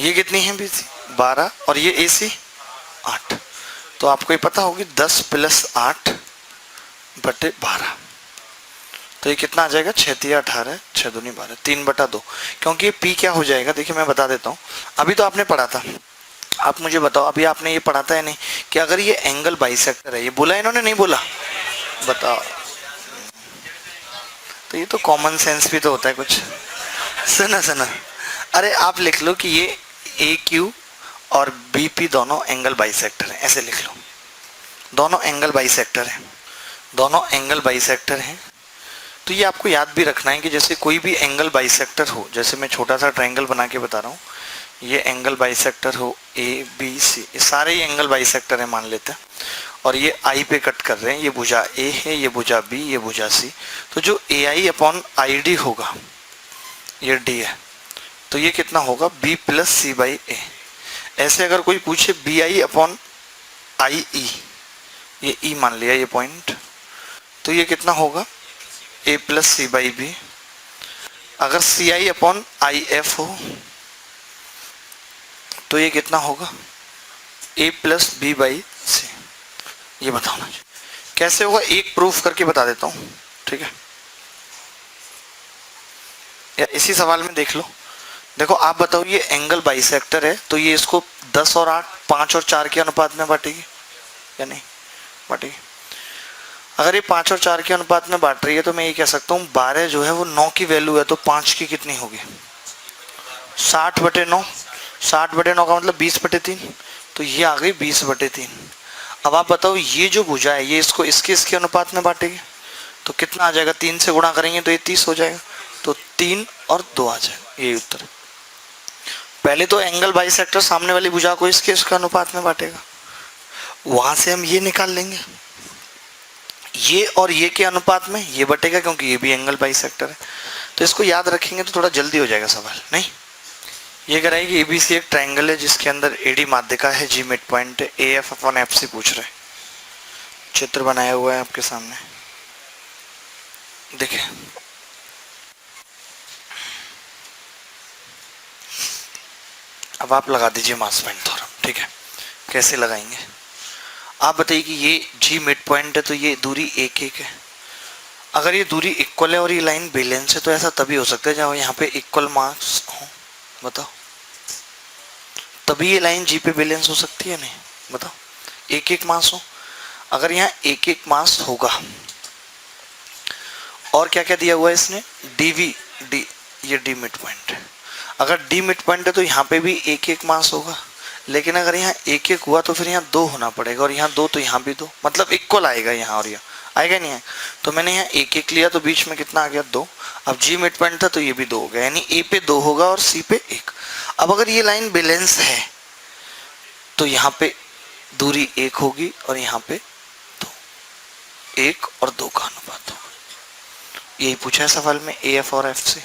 ये कितनी है बी सी 12, और ये ए सी 8, तो आपको ये पता होगी 10 प्लस 8 बटे 12, तो ये कितना आ जाएगा 6 तिया 18, 6 दूनी 12, 3/2। क्योंकि ये पी क्या हो जाएगा, देखिए मैं बता देता हूँ। अभी तो आपने पढ़ा था, आप मुझे बताओ अभी आपने ये पढ़ा था या नहीं कि अगर ये एंगल बाइसेक्टर है, ये बोला इन्होंने नहीं बोला, बताओ। तो ये तो कॉमन सेंस भी तो होता है कुछ। सुना सुना, अरे आप लिख लो कि ये ए क्यू और बी पी दोनों एंगल बाइसेक्टर है, ऐसे लिख लो, दोनों एंगल बाइसेक्टर है, दोनों एंगल बाइसेक्टर हैं। तो ये आपको याद भी रखना है कि जैसे कोई भी एंगल बाइसेक्टर हो, जैसे मैं छोटा सा ट्रायंगल बना के बता रहा हूँ, ये एंगल बाइसेक्टर हो ए बी सी, ये सारे ही एंगल बाइसेक्टर है मान लेते हैं, और ये आई पे कट कर रहे हैं, ये भुजा ए है, ये भुजा बी, ये भुजा सी, तो जो ए आई अपॉन आई डी होगा ये डी है, तो ये कितना होगा बी प्लस सी बाई ए। ऐसे अगर कोई पूछे बी आई अपॉन आई ई, ये ई मान लिया ये पॉइंट, तो ये कितना होगा ए प्लस सी बाई बी। अगर सी आई अपॉन आई एफ हो तो ये कितना होगा ए प्लस बी बाई सी। ये बताना कैसे होगा, एक प्रूफ करके बता देता हूँ, ठीक है। या इसी सवाल में देख लो, देखो आप बताओ ये एंगल बाइसेक्टर है, तो ये इसको 10 और 8, 5 और 4 के अनुपात में बांटेगी या नहीं बांटेगी। अगर ये 5 और 4 के अनुपात में बांट रही है तो मैं ये कह सकता हूँ 12 जो है वो 9 की वैल्यू है, तो 5 की कितनी होगी 60/9, 60/9 का मतलब 20/3, तो ये आ गई 20/3। अब आप बताओ ये जो भुजा है ये इसको इसके अनुपात में बांटेगी, तो कितना आ जाएगा, 3 से गुणा करेंगे तो ये 30 हो जाएगा, तो 3 और 2 आ जाएगा, यही उत्तर। पहले तो एंगल बाइसेक्टर सामने वाली भुजा को इसके अनुपात में बांटेगा, वहां से हम ये निकाल लेंगे, ये और ये के अनुपात में ये बटेगा क्योंकि ये भी एंगल बाइसेक्टर है। तो इसको याद रखेंगे तो थोड़ा जल्दी हो जाएगा सवाल। नहीं ये कह रहा है कि एबीसी एक ट्रायंगल है जिसके अंदर एडी माध्यिका है, जी मिड पॉइंट है, A F upon F C पूछ रहे हैं। चित्र बनाया हुआ है आपके सामने, देखिए अब आप लगा दीजिए मास पॉइंट थ्योरम, ठीक है। कैसे लगाएंगे आप बताइए कि ये जी मिड पॉइंट है तो ये दूरी 1-1 है। अगर ये दूरी इक्वल है और ये लाइन बैलेंस है तो ऐसा तभी हो सकता है जब यहाँ पे इक्वल मास हो, बताओ तभी ये लाइन जी पे बैलेंस हो सकती है, नहीं बताओ 1-1 मास हो। अगर यहाँ 1-1 मास होगा और क्या क्या दिया हुआ है इसने, डीवी डी, ये डी मिड पॉइंट है। अगर डी मिड पॉइंट है तो यहाँ पे भी 1-1 मास होगा, लेकिन अगर यहाँ 1-1 हुआ तो फिर यहाँ 2 होना पड़ेगा, और यहाँ 2 तो यहाँ भी 2, मतलब इक्वल आएगा यहाँ और यहाँ आएगा नहीं है। तो मैंने यहाँ 1-1 लिया तो बीच में कितना आ गया 2। अब जी मिड पॉइंट था तो ये भी 2 हो गया, यानी ए पे 2 होगा और सी पे 1। अब अगर ये लाइन बैलेंस है तो यहाँ पे दूरी 1 होगी और यहाँ पे 2, 1 और 2 का अनुपात होगा। यही पूछा है सवाल में ए एफ और एफ से।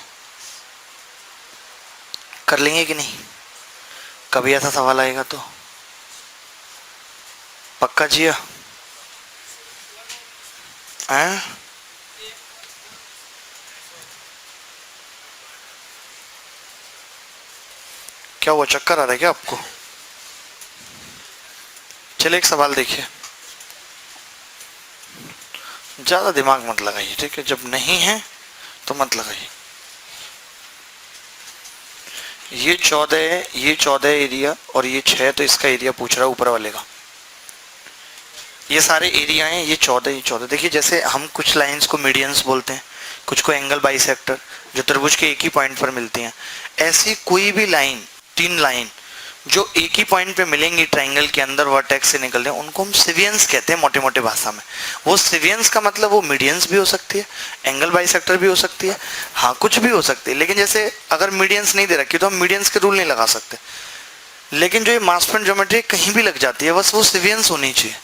कर लेंगे कि नहीं, कभी ऐसा सवाल आएगा तो पक्का जिया क्या हुआ, चक्कर आ रहा है क्या आपको? चलिए एक सवाल देखिए, ज्यादा दिमाग मत लगाइए, ठीक है? जब नहीं है तो मत लगाइए। ये 14 है, ये 14 एरिया और ये 6, तो इसका एरिया पूछ रहा है ऊपर वाले का। ये सारे एरिया हैं, ये 14, ये 14। देखिए जैसे हम कुछ लाइंस को मीडियंस बोलते हैं, कुछ को एंगल बाइसेक्टर, जो त्रिभुज के एक ही पॉइंट पर मिलती हैं। ऐसी कोई भी लाइन, 3 लाइन जो एक ही पॉइंट पे मिलेंगी ट्राइंगल के अंदर वर्टेक्स से निकल रहे हैं, उनको हम सिवियंस कहते हैं मोटे मोटे भाषा में। वो सिवियंस का मतलब वो मीडियंस भी हो सकती है, एंगल बाइसेक्टर भी हो सकती है, हाँ कुछ भी हो सकती है। लेकिन जैसे अगर मीडियंस नहीं दे रखी तो हम मीडियंस के रूल नहीं लगा सकते। लेकिन जो ये मास पॉइंट ज्योमेट्री कहीं भी लग जाती है, बस वो सिवियंस होनी चाहिए,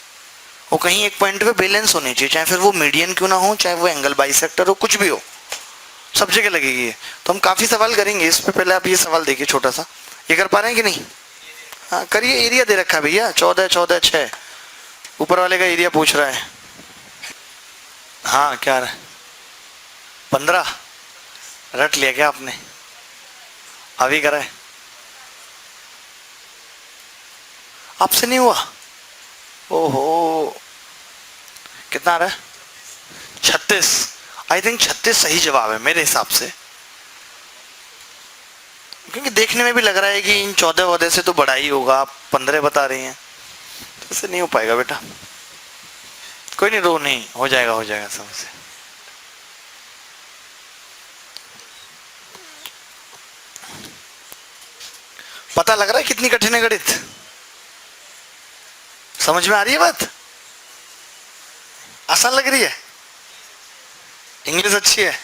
वो कहीं एक पॉइंट पे बैलेंस होनी चाहिए, चाहे फिर वो मीडियन क्यों ना हो, चाहे वो एंगल बाइसेक्टर हो, कुछ भी हो, सब जगह लगेगी ये। तो हम काफी सवाल करेंगे इस पे। पहले आप ये सवाल देखिए छोटा सा, ये कर पा रहे हैं कि नहीं? हाँ करिए। एरिया दे रखा है भैया 14, 14, 6, ऊपर वाले का एरिया पूछ रहा है। हाँ क्या रहा है? 15 रट लिया क्या आपने? अभी करा है, आपसे नहीं हुआ? ओहो, कितना आ रहा है? 36। आई थिंक 36 सही जवाब है मेरे हिसाब से, क्योंकि देखने में भी लग रहा है कि इन 14 वजह से तो बड़ा ही होगा। आप 15 बता रही हैं, तो ऐसे नहीं हो पाएगा बेटा। कोई नहीं, रो नहीं, हो जाएगा हो जाएगा समझ। पता लग रहा है कितनी कठिन है गणित? समझ में आ रही है बात? आसान लग रही है? इंग्लिश अच्छी है?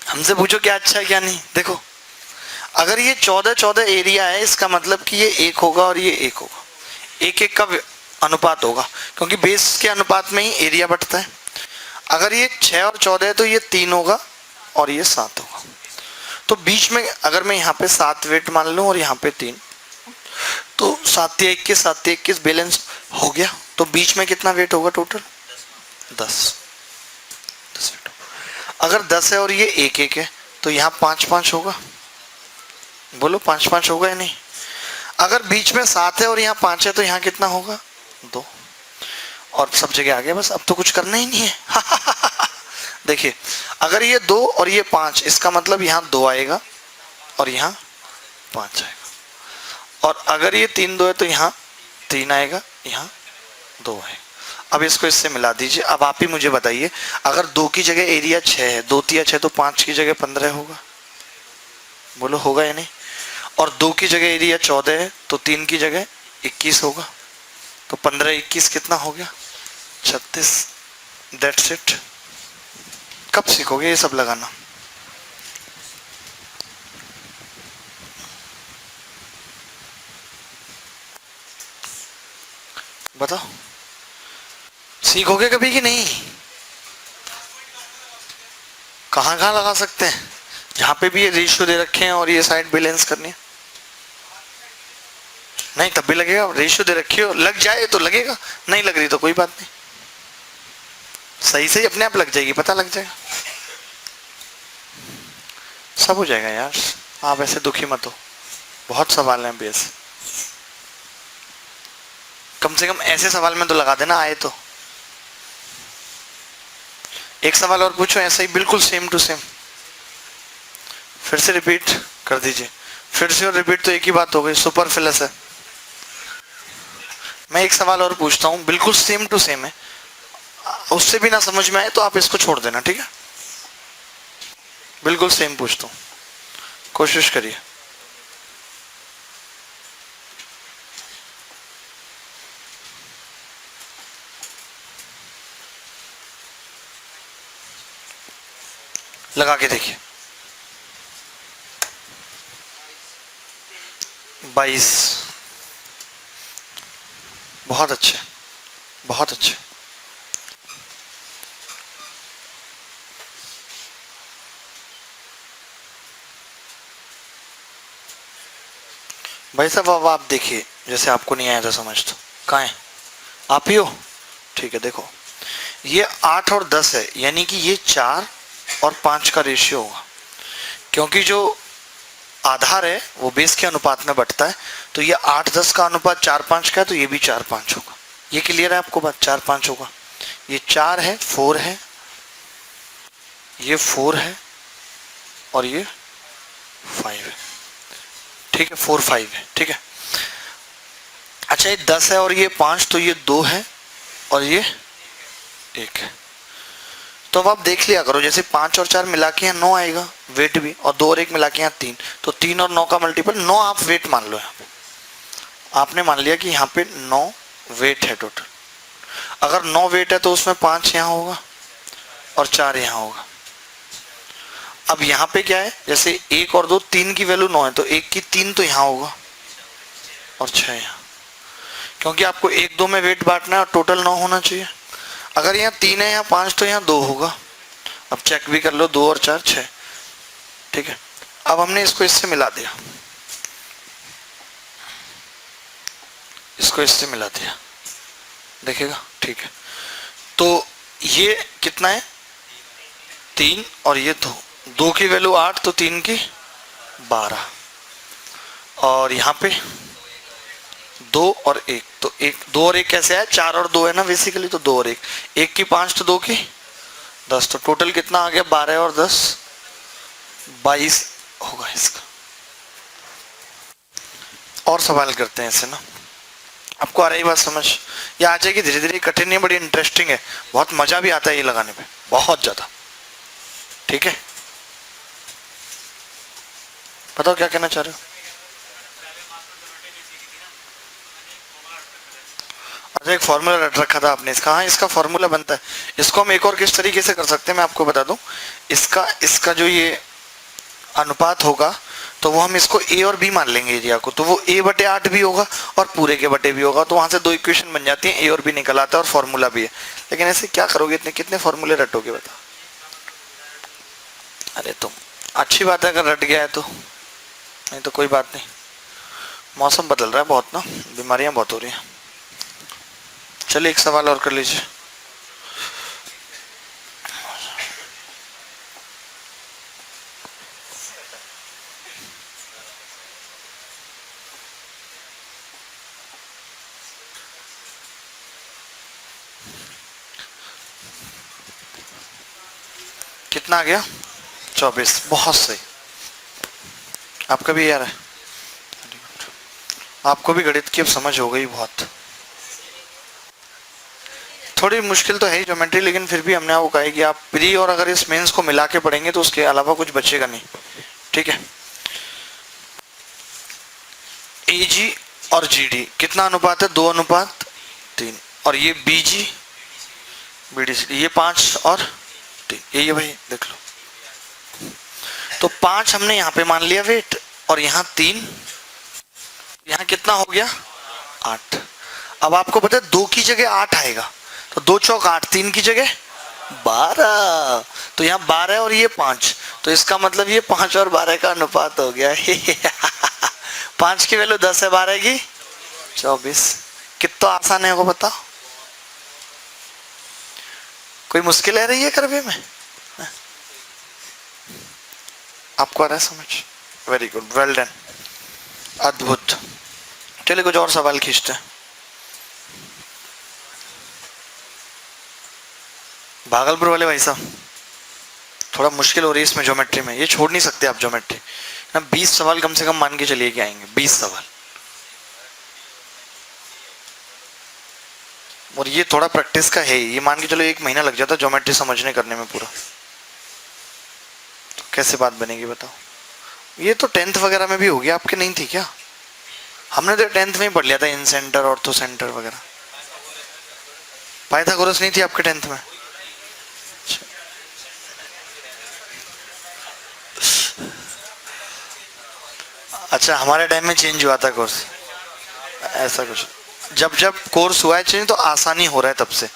हमसे पूछो क्या अच्छा है क्या नहीं। देखो अगर ये 14, 14 एरिया है, इसका मतलब कि ये 1 होगा और ये 1 होगा, 1, 1 का अनुपात होगा, क्योंकि बेस के अनुपात में ही एरिया बढ़ता है। अगर ये 6 और 14 है तो ये 3 होगा और ये 7 होगा। तो बीच में अगर मैं यहाँ पे 7 वेट मान लूँ और यहाँ पे 3, तो 7 या 21, 7 या 21 बैलेंस हो गया। तो बीच में कितना वेट होगा टोटल? 10 वेट। अगर 10 है और ये 1, 1 है तो यहाँ 5, 5 होगा। बोलो 5, 5 होगा या नहीं? अगर बीच में 7 है और यहाँ 5 है तो यहाँ कितना होगा? 2। और सब जगह आ गया, बस अब तो कुछ करना ही नहीं है। देखिए अगर ये 2 और ये 5, इसका मतलब यहाँ 2 आएगा और यहाँ 5 आएगा। और अगर ये 3, 2 है तो यहाँ 3 आएगा, यहाँ 2 आएगा। अब इसको इससे मिला दीजिए। अब आप ही मुझे बताइए, अगर 2 की जगह एरिया 6 है, 2 तिया 6, तो 5 की जगह 15 होगा। बोलो होगा या नहीं? और 2 की जगह एरिया 14 है तो 3 की जगह 21 होगा। तो 15, 21 कितना हो गया? 36। That's it. कब सीखोगे ये सब लगाना? बताओ, सीखोगे कभी कि नहीं? कहाँ कहाँ लगा सकते हैं? जहां पे भी ये रेशियो दे रखे हैं और ये साइड बैलेंस करनी है। नहीं तब भी लगेगा, रेशियो दे रखी हो, लग जाए तो लगेगा, नहीं लग रही तो कोई बात नहीं, सही से ही अपने आप लग जाएगी, पता लग जाएगा, सब हो जाएगा यार। आप ऐसे दुखी मत हो, बहुत सवाल हैं बेस। कम से कम ऐसे सवाल में तो लगा देना आए तो। एक सवाल और पूछो ऐसा ही बिल्कुल सेम टू सेम, फिर से रिपीट कर दीजिए। फिर से और रिपीट तो एक ही बात हो गई, सुपरफ्लुअस है। मैं एक सवाल और पूछता हूँ, बिल्कुल सेम टू सेम है, उससे भी ना समझ में आए तो आप इसको छोड़ देना, ठीक है? बिल्कुल सेम पूछता हूँ, कोशिश करिए। लगा के देखिए। 22। बहुत अच्छे, बहुत अच्छे। भाई साहब अब आप देखिए, जैसे आपको नहीं आया तो समझ दो। कहाँ है? आप ही हो? ठीक है। देखो ये 8 और 10 है, यानी कि ये 4 और 5 का रेशियो होगा, क्योंकि जो आधार है वो बेस के अनुपात में बढ़ता है, तो ये 8-10 का अनुपात 4-5 का है, तो ये भी 4-5 होगा। ये क्लियर है आपको बात? 4-5 होगा। ये 4 है, 4 है, ये 4 है और ये 5 है, ठीक है, 4-5 है, ठीक है। अच्छा ये 10 है और ये 5, तो ये 2 है और ये 1 है। तो अब आप देख लिया करो, जैसे 5 और 4 मिला के यहाँ 9 आएगा वेट भी, और 2 और 1 मिला के यहाँ 3, तो 3 और 9 का मल्टीपल 9 आप वेट मान लो। यहाँ पे आपने मान लिया कि यहाँ पे 9 वेट है टोटल। अगर 9 वेट है तो उसमें 5 यहाँ होगा और 4 यहाँ होगा। अब यहाँ पे क्या है, जैसे 1 और 2, 3 की वैल्यू 9 है, तो 1 की 3 तो यहाँ होगा और 6 यहाँ, क्योंकि आपको 1-2 में वेट बांटना है और टोटल 9 होना चाहिए। अगर यहाँ 3 है, यहाँ 5, तो यहाँ 2 होगा। अब चेक भी कर लो, 2 और 4 6, ठीक है। अब हमने इसको इससे मिला दिया, इसको इससे मिला दिया, देखेगा, ठीक है। तो ये कितना है, 3 और ये 2, 2 की वैल्यू 8, तो 3 की 12, और यहाँ पे 2 और 1, तो 2 और 1 कैसे है, 4 और 2 है ना बेसिकली, तो 2 और 1, 1 की 5, तो 2 की 10, तो टोटल कितना आ गया, 12 और 10 22 होगा इसका। और सवाल करते हैं ऐसे ना, आपको आ रही बात समझ? ये आ जाएगी धीरे धीरे, कठिन नहीं, बड़ी इंटरेस्टिंग है, बहुत मजा भी आता है ये लगाने पे, बहुत ज्यादा, ठीक है। बताओ क्या कहना चाह रहे हो? अच्छा एक फॉर्मूला रट रखा था आपने इसका, हाँ इसका फॉर्मूला बनता है। इसको हम एक और किस तरीके से कर सकते हैं मैं आपको बता दूं। इसका जो ये अनुपात होगा, तो वो हम इसको a और b मान लेंगे एरिया को, तो वो a/8 भी होगा और पूरे के बटे भी होगा, तो वहां से 2 इक्वेशन बन जाती हैं, a और b निकल आता है और फॉर्मूला भी है। लेकिन ऐसे क्या करोगे, इतने कितने फॉर्मूले रटोगे बता? अरे तुम, अच्छी बात है अगर रट गया है तो, नहीं तो कोई बात नहीं। मौसम बदल रहा है बहुत ना, बीमारियां बहुत हो रही हैं। चलिए एक सवाल और कर लीजिए। कितना आ गया, 24, बहुत सही। आपका भी यार है, आपको भी गणित की अब समझ हो गई बहुत। थोड़ी मुश्किल तो है ही ज्योमेट्री, लेकिन फिर भी हमने आपको कहा है कि आप प्री और अगर इस मेंस को मिला के पढ़ेंगे तो उसके अलावा कुछ बचेगा नहीं, ठीक है। AG और GD कितना अनुपात है, 2:3, और ये BG BD ये 5 और 3, ये भाई देख लो। तो 5 हमने यहाँ पे मान लिया वेट, और यहाँ 3, यहाँ कितना हो गया 8। अब आपको पता है 2 की जगह 8 आएगा, तो 2 चौक 8, 3 की जगह 12, तो यहाँ 12 और ये 5, तो इसका मतलब ये 5 और 12 का अनुपात हो गया। 5 की वैल्यू 10 है, 12 की 24। कितना आसान है वो बताओ, कोई मुश्किल है रही है करवे में? आपको आ रहा है समझ? वेरी गुड, वेल डन, अद्भुत। चलिए कुछ और सवाल खींचते हैं। भागलपुर वाले भाई साहब, थोड़ा मुश्किल हो रही है इसमें ज्योमेट्री में, ये छोड़ नहीं सकते आप ज्योमेट्री ना। 20 सवाल कम से कम मान के चलिए कि आएंगे, 20 सवाल। और ये थोड़ा प्रैक्टिस का है, ये मान के चलो 1 महीना लग जाता ज्योमेट्री समझने करने में पूरा, तो कैसे बात बनेगी बताओ? ये तो 10th वगैरह में भी हो गया, आपके नहीं थी क्या? हमने तो 10th में ही पढ़ लिया था, इन सेंटर ऑर्थो सेंटर वगैरह। पाइथागोरस नहीं थी आपके 10th में? अच्छा हमारे टाइम में चेंज हुआ था कोर्स, ऐसा कुछ। जब जब कोर्स हुआ है चेंज तो आसानी हो रहा है तब से,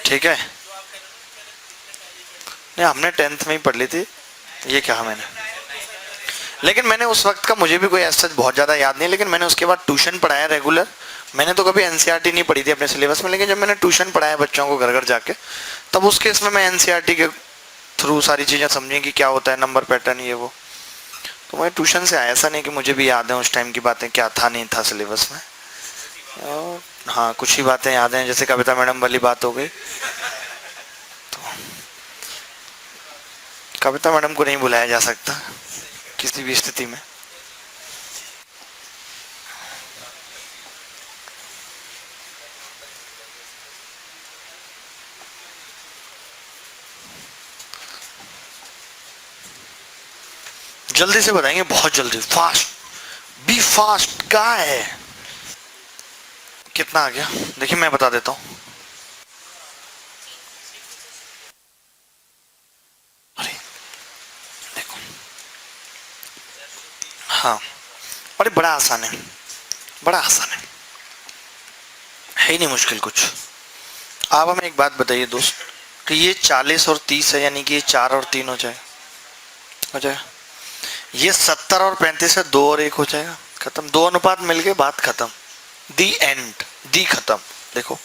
ठीक है। नहीं हमने 10th में ही पढ़ ली थी, ये कहा मैंने। लेकिन मैंने उस वक्त का, मुझे भी कोई ऐसा बहुत ज़्यादा याद नहीं, लेकिन मैंने उसके बाद ट्यूशन पढ़ाया रेगुलर। मैंने तो कभी एनसीईआरटी नहीं पढ़ी थी अपने सिलेबस में, लेकिन जब मैंने ट्यूशन पढ़ाया बच्चों को घर घर जाके, तब उस केस में मैं एनसीईआरटी के थ्रू सारी चीज़ें समझी कि क्या होता है नंबर पैटर्न ये वो। तो मैं ट्यूशन से आया, ऐसा नहीं कि मुझे भी याद है उस टाइम की बातें, क्या था नहीं था सिलेबस में। और हाँ, कुछ ही बातें याद हैं, जैसे कविता मैडम वाली बात हो गई। तो कविता मैडम को नहीं बुलाया जा सकता किसी भी स्थिति में। जल्दी से बताएंगे, बहुत जल्दी, फास्ट, बी फास्ट। क्या है, कितना आ गया देखिए, मैं बता देता हूं। अरे देखो, हाँ, अरे बड़ा आसान है, बड़ा आसान है ही नहीं मुश्किल कुछ। आप हमें एक बात बताइए दोस्त, कि ये 40 और 30 है, यानी कि ये 4 और 3 हो जाए, हो जाएगा। ये 70 और 35 है, 2 और 1 हो जाएगा, खत्म। 2 अनुपात मिल गए, बात खत्म, दी एंड, दी खत्म। देखो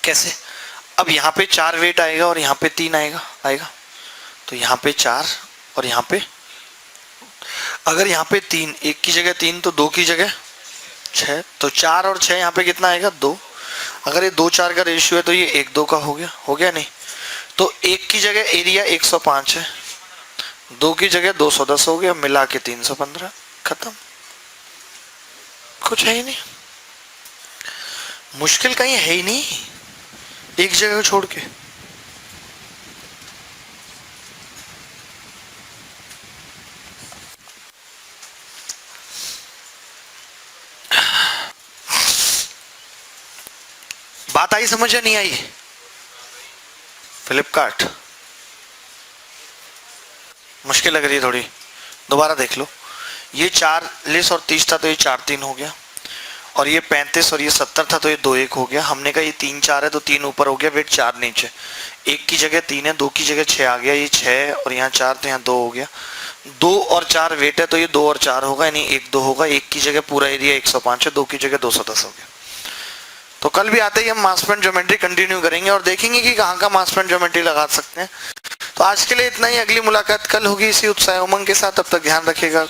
कैसे, अब यहाँ पे 4 वेट आएगा और यहाँ पे 3 आएगा, तो यहाँ पे 4 और यहाँ पे, अगर यहाँ पे 3, 1 की जगह 3 तो 2 की जगह 6, तो 4 और 6 यहाँ पे कितना आएगा, 2। अगर ये 2-4 का रेशियो है तो ये 1-2 का हो गया नहीं। तो 1 की जगह एरिया 105 है, 2 की जगह 210 हो गया, मिला के 315, खत्म। कुछ है ही नहीं, मुश्किल कहीं है ही नहीं, एक जगह छोड़ के। बात आई समझ या नहीं आई? फ्लिपकार्ट मुश्किल लग रही है थोड़ी, दोबारा देख लो। ये 40 और 30 था तो ये 4-3 हो गया, और ये 35 और ये 70 था तो ये 2-1 हो गया। हमने कहा ये 3-4 है तो 3 ऊपर हो गया, वेट 4 नीचे, 1 की जगह 3 है, 2 की जगह 6 आ गया, ये 6 और यहाँ 4 तो यहाँ 2 हो गया। 2 और 4 वेट है तो ये 2 और 4 होगा, यानी 1-2 होगा। 1 की जगह पूरा एरिया 105 है, 2 की जगह 210 हो गया। तो कल भी आते ही हम मास स्पेंट ज्योमेट्री कंटिन्यू करेंगे और देखेंगे कि कहाँ का मास स्पेंट ज्योमेट्री लगा सकते हैं। तो आज के लिए इतना ही, अगली मुलाकात कल होगी इसी उत्साह उमंग के साथ। तब तक ध्यान रखिएगा।